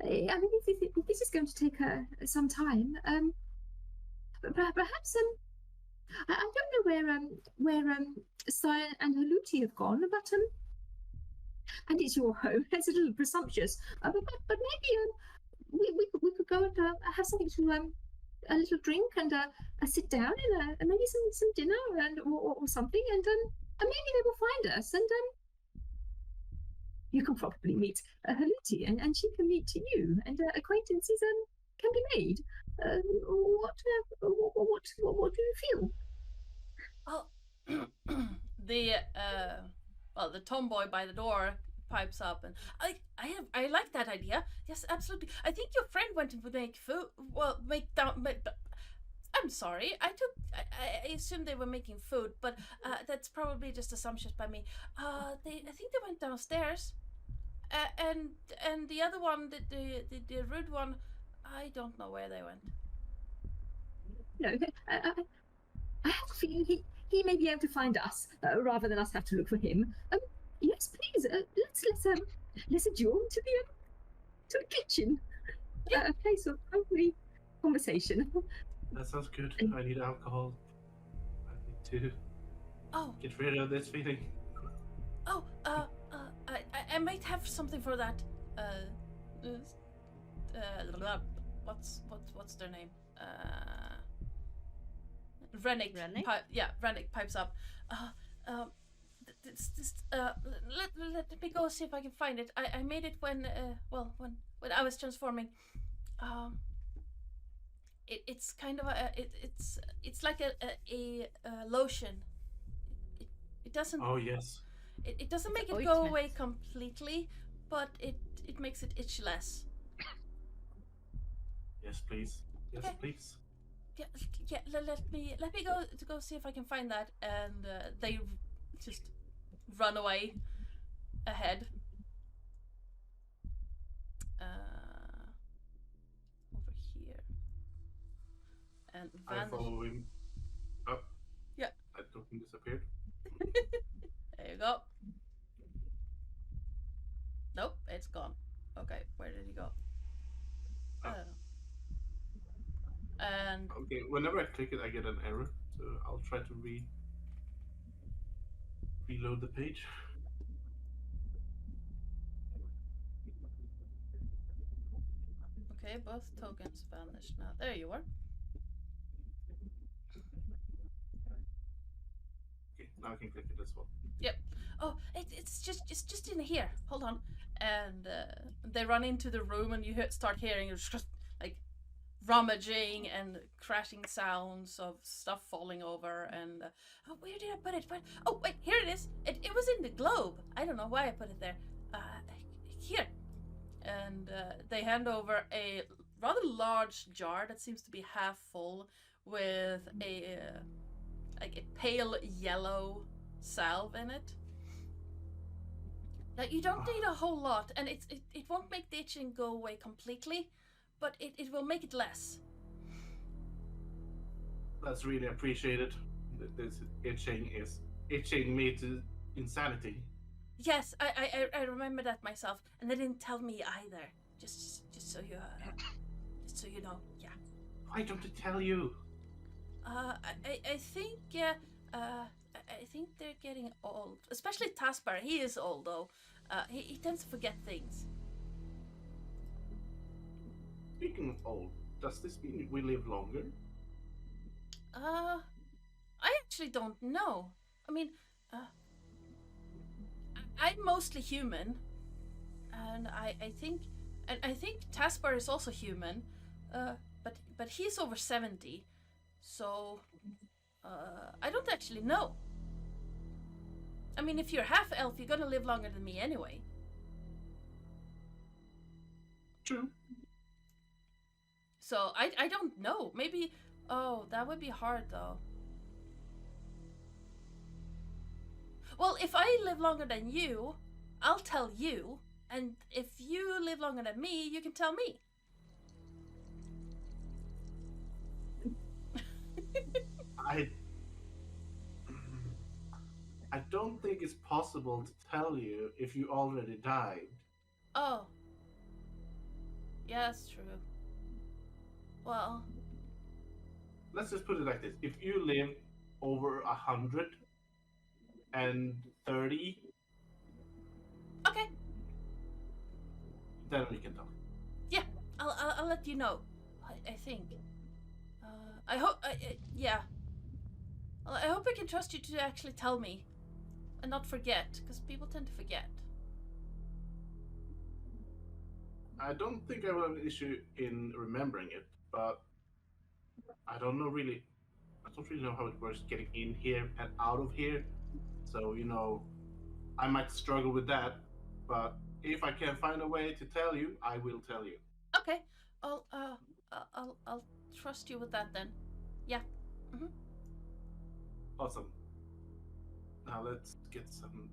I mean, if this is going to take some time, perhaps I don't know where Saya and Haluti have gone, but and it's your home. It's a little presumptuous, but maybe we could go and have something to a little drink and sit down and maybe some dinner or something, and maybe they will find us, and you can probably meet Haluti, and she can meet you, and acquaintances can be made. What do you feel? Oh, the tomboy by the door pipes up, and I like that idea. Yes, absolutely. I think your friend went to make food. Well, I'm sorry. I assumed they were making food, but that's probably just assumptions by me. I think they went downstairs, and the other one, the rude one, I don't know where they went. No, I have a feeling he may be able to find us rather than us have to look for him. Yes, please. Let's adjourn to the kitchen. Yeah. A place of hungry conversation. That sounds good. I need alcohol. I need to get rid of this feeling. Oh, I might have something for that. What's their name? Rennick. Rennick pipes up. Let me go see if I can find it. I made it when I was transforming. It's kind of it's like a lotion. It doesn't. Oh yes. It doesn't make it go away completely, but it makes it itch less. Yes, please. Yes, Okay. please. Yeah. Let me go see if I can find that, and they just run away ahead. Over here, and I vanish. follow him up. Yeah. That token disappeared. There you go. Nope, it's gone. Okay, where did he go? I don't know. And Okay, whenever I click it, I get an error. So I'll try to reload the page. okay, both tokens vanished now. There you are. Okay, now I can click it as well. Yep. Oh, it's just in here. Hold on. And they run into the room, and you start hearing like rummaging and crashing sounds of stuff falling over. And where did I put it? Oh wait, here it is. It was in the globe. I don't know why I put it there. Here. And they hand over a rather large jar that seems to be half full with a pale yellow salve in it. Now you don't need a whole lot, and it won't make the itching go away completely, but it will make it less. That's really appreciated. This itching is itching me to insanity. Yes, I remember that myself, and they didn't tell me either. Just so you know, yeah. Why don't I tell you? I think I think they're getting old, especially Taspar. He is old though. He tends to forget things. Speaking of old, does this mean we live longer? I actually don't know. I mean, I'm mostly human, and I think Taspar is also human, but he's over 70, so I don't actually know. I mean, if you're half elf, you're gonna live longer than me anyway. True. So I don't know. Maybe. Oh, that would be hard though. Well, if I live longer than you, I'll tell you, and if you live longer than me, you can tell me. I I don't think it's possible to tell you if you already died. Oh. Yeah, that's true. Well, Let's just put it like this: if you live over 130, okay. then we can talk. Yeah, I'll let you know. I think. I hope. Yeah. Well, I hope I can trust you to actually tell me, and not forget, because people tend to forget. I don't think I will have an issue in remembering it, but I don't know really. I don't really know how it works getting in here and out of here. So I might struggle with that. But if I can find a way to tell you, I will tell you. Okay, I'll trust you with that then. Yeah. Mm-hmm. Awesome. Now let's get some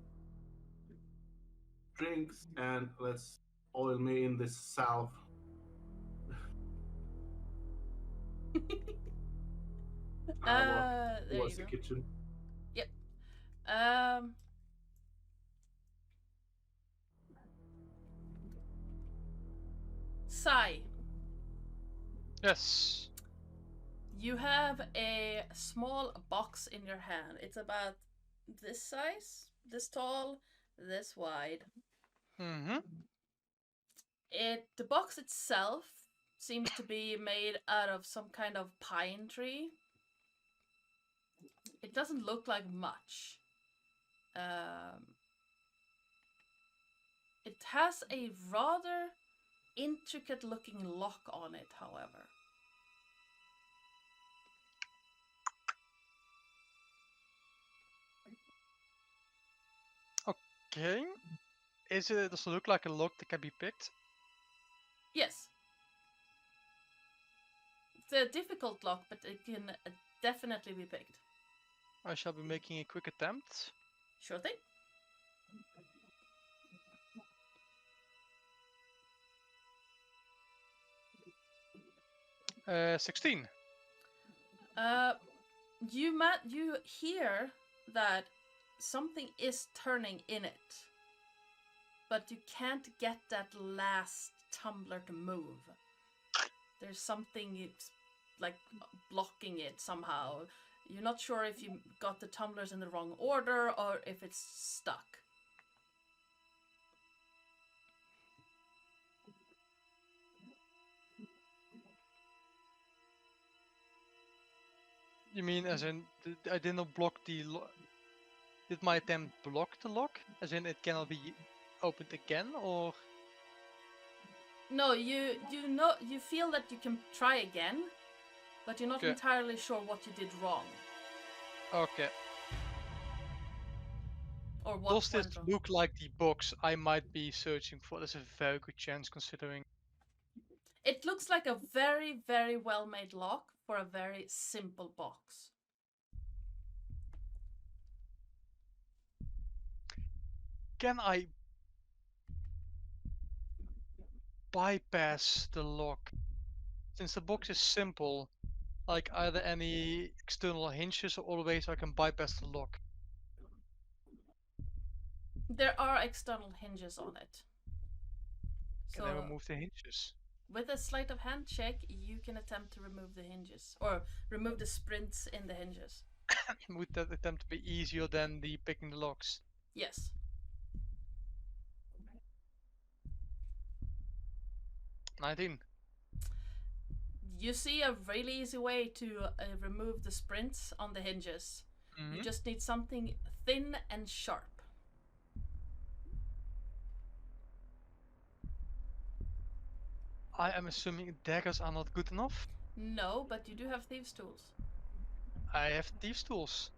drinks and let's oil me in this salve. There Towards you the go. kitchen. Yep. Sai, Yes. you have a small box in your hand. It's about this size, this tall, this wide. Mm-hmm. The box itself seems to be made out of some kind of pine tree. It doesn't look like much. It has a rather intricate looking lock on it, however. Okay. Does it look like a lock that can be picked? Yes. It's a difficult lock, but it can definitely be picked. I shall be making a quick attempt. Sure thing. 16. You hear that something is turning in it, but you can't get that last tumbler to move. There's something it's like blocking it somehow. You're not sure if you got the tumblers in the wrong order or if it's stuck. You mean as in I did not block the did my attempt block the lock? As in it cannot be opened again, or? No, you feel that you can try again, but you're not Okay. entirely sure what you did wrong. Okay. Or what Does this went wrong. look like the box I might be searching for? There's a very good chance considering. It looks like a very, very well made lock for a very simple box. Can I bypass the lock? Since the box is simple, like are there any external hinges or all ways I can bypass the lock? There are external hinges on it. Can I remove the hinges? With a sleight of hand check, you can attempt to remove the hinges, or remove the sprints in the hinges. Would that attempt be easier than the picking the locks? Yes. 19. You see a really easy way to remove the sprints on the hinges. Mm-hmm. You just need something thin and sharp. I am assuming daggers are not good enough. No, but you do have thieves' tools. I have thieves' tools.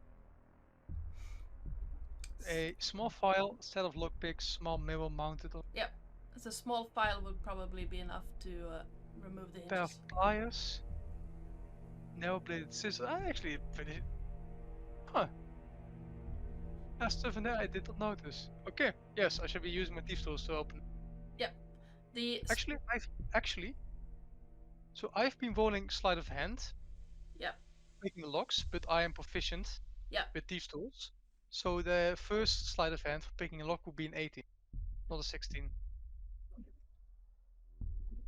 A small file, set of lockpicks, small mirror mounted on Yep. So a small file would probably be enough to remove the a pair of hinges. pliers, narrow bladed scissors. I actually pretty. Huh. There's stuff in there I did not notice. Okay, yes, I should be using my thieves' tools to open. Yep. So I've been rolling sleight of hand. Yep. picking locks, but I am proficient Yeah. with these tools. So the first sleight of hand for picking a lock would be an 18, not a 16.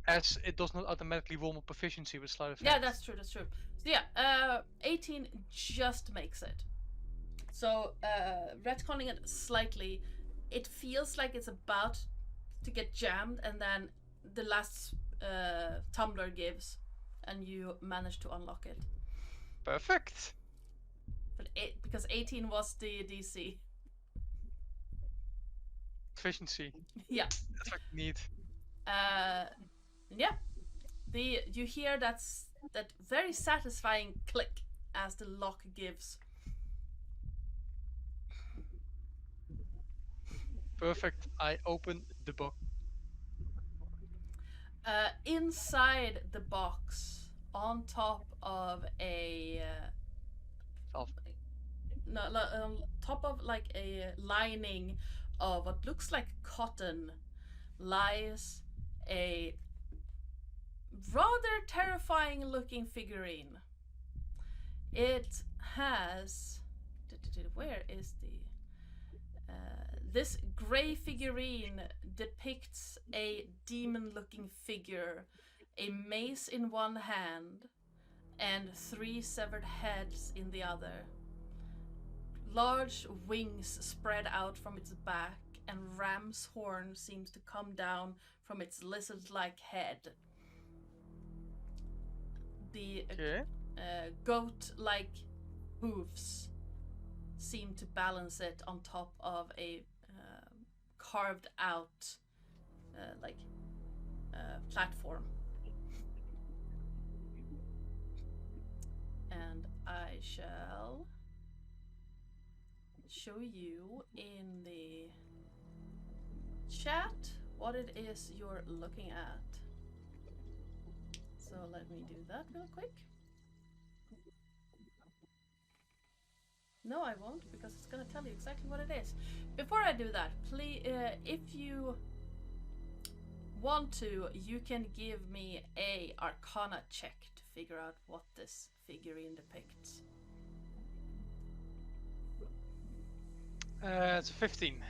As it does not automatically roll my proficiency with sleight of hand. Yeah, that's true. So yeah, 18 just makes it. So retconning it slightly, it feels like it's about to get jammed, and then the last tumbler gives, and you manage to unlock it. Perfect. But because 18 was the DC. Efficiency. Yeah. That's what you need. Yeah. You hear that very satisfying click as the lock gives. Perfect. I open the book. Inside the box, on top of a top of like a lining of what looks like cotton, lies a rather terrifying looking figurine. It has where is the this grey figurine depicts a demon-looking figure, a mace in one hand, and 3 severed heads in the other. Large wings spread out from its back, and ram's horn seems to come down from its lizard-like head. The goat-like hooves seem to balance it on top of a carved out platform. And I shall show you in the chat what it is you're looking at. So let me do that real quick. No, I won't, because it's gonna tell you exactly what it is. Before I do that, please, if you want to, you can give me a Arcana check to figure out what this figurine depicts. It's a 15.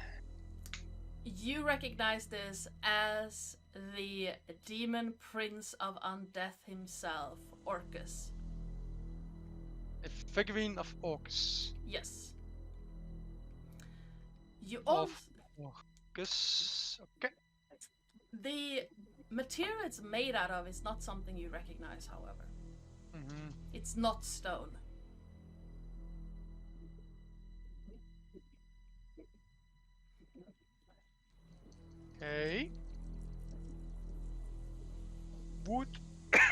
You recognize this as the demon prince of undeath himself, Orcus. A figurine of Orcus. Yes. You also... Orcus. Okay. The material it's made out of is not something you recognize, however. Mm-hmm. It's not stone. Okay. Wood.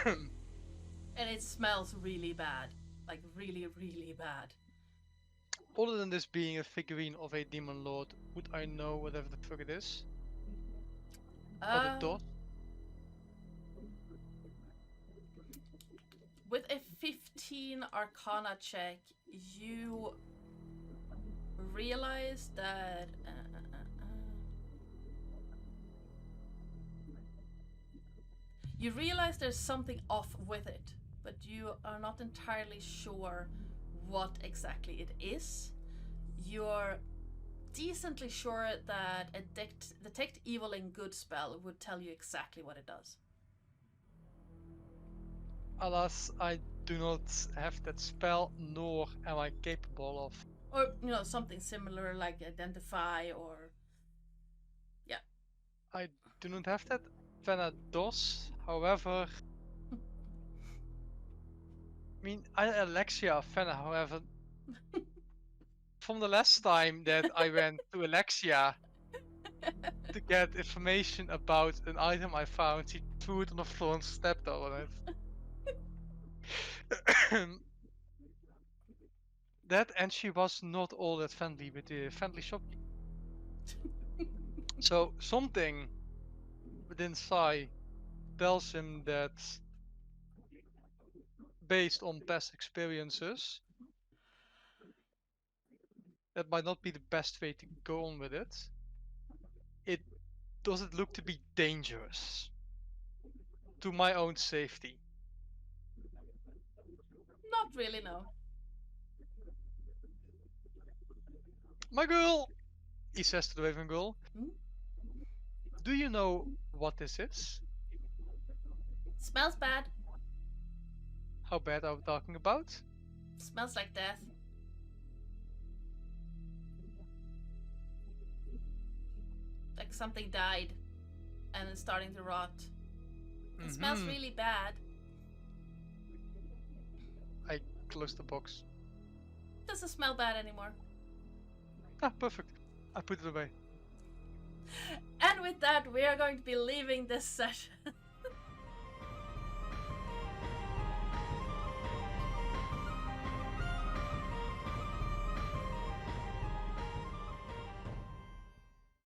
And it smells really bad. Like really, really bad. Other than this being a figurine of a demon lord, would I know whatever the fuck it is? What it does? With a 15 Arcana check, you realize that you realize there's something off with it, but you are not entirely sure what exactly it is. You're decently sure that a detect evil and good spell would tell you exactly what it does. Alas, I do not have that spell, nor am I capable of. Or, something similar like identify or... Yeah. I do not have that. Fenna does, however... I mean, Alexia, Fenna, however... From the last time that I went to Alexia to get information about an item I found, she threw it on the floor and stepped on it. That, and she was not all that friendly with the friendly shopkeeper. So something within Sai tells him that, based on past experiences, that might not be the best way to go on with it. Does it look to be dangerous to my own safety? Not don't really know. My girl, he says to the Raven Girl. Hmm? Do you know what this is? Smells bad. How bad are we talking about? Smells like death. Like something died and it's starting to rot. It smells really bad. I close the box. Doesn't smell bad anymore. Ah, perfect. I put it away. And with that, we are going to be leaving this session.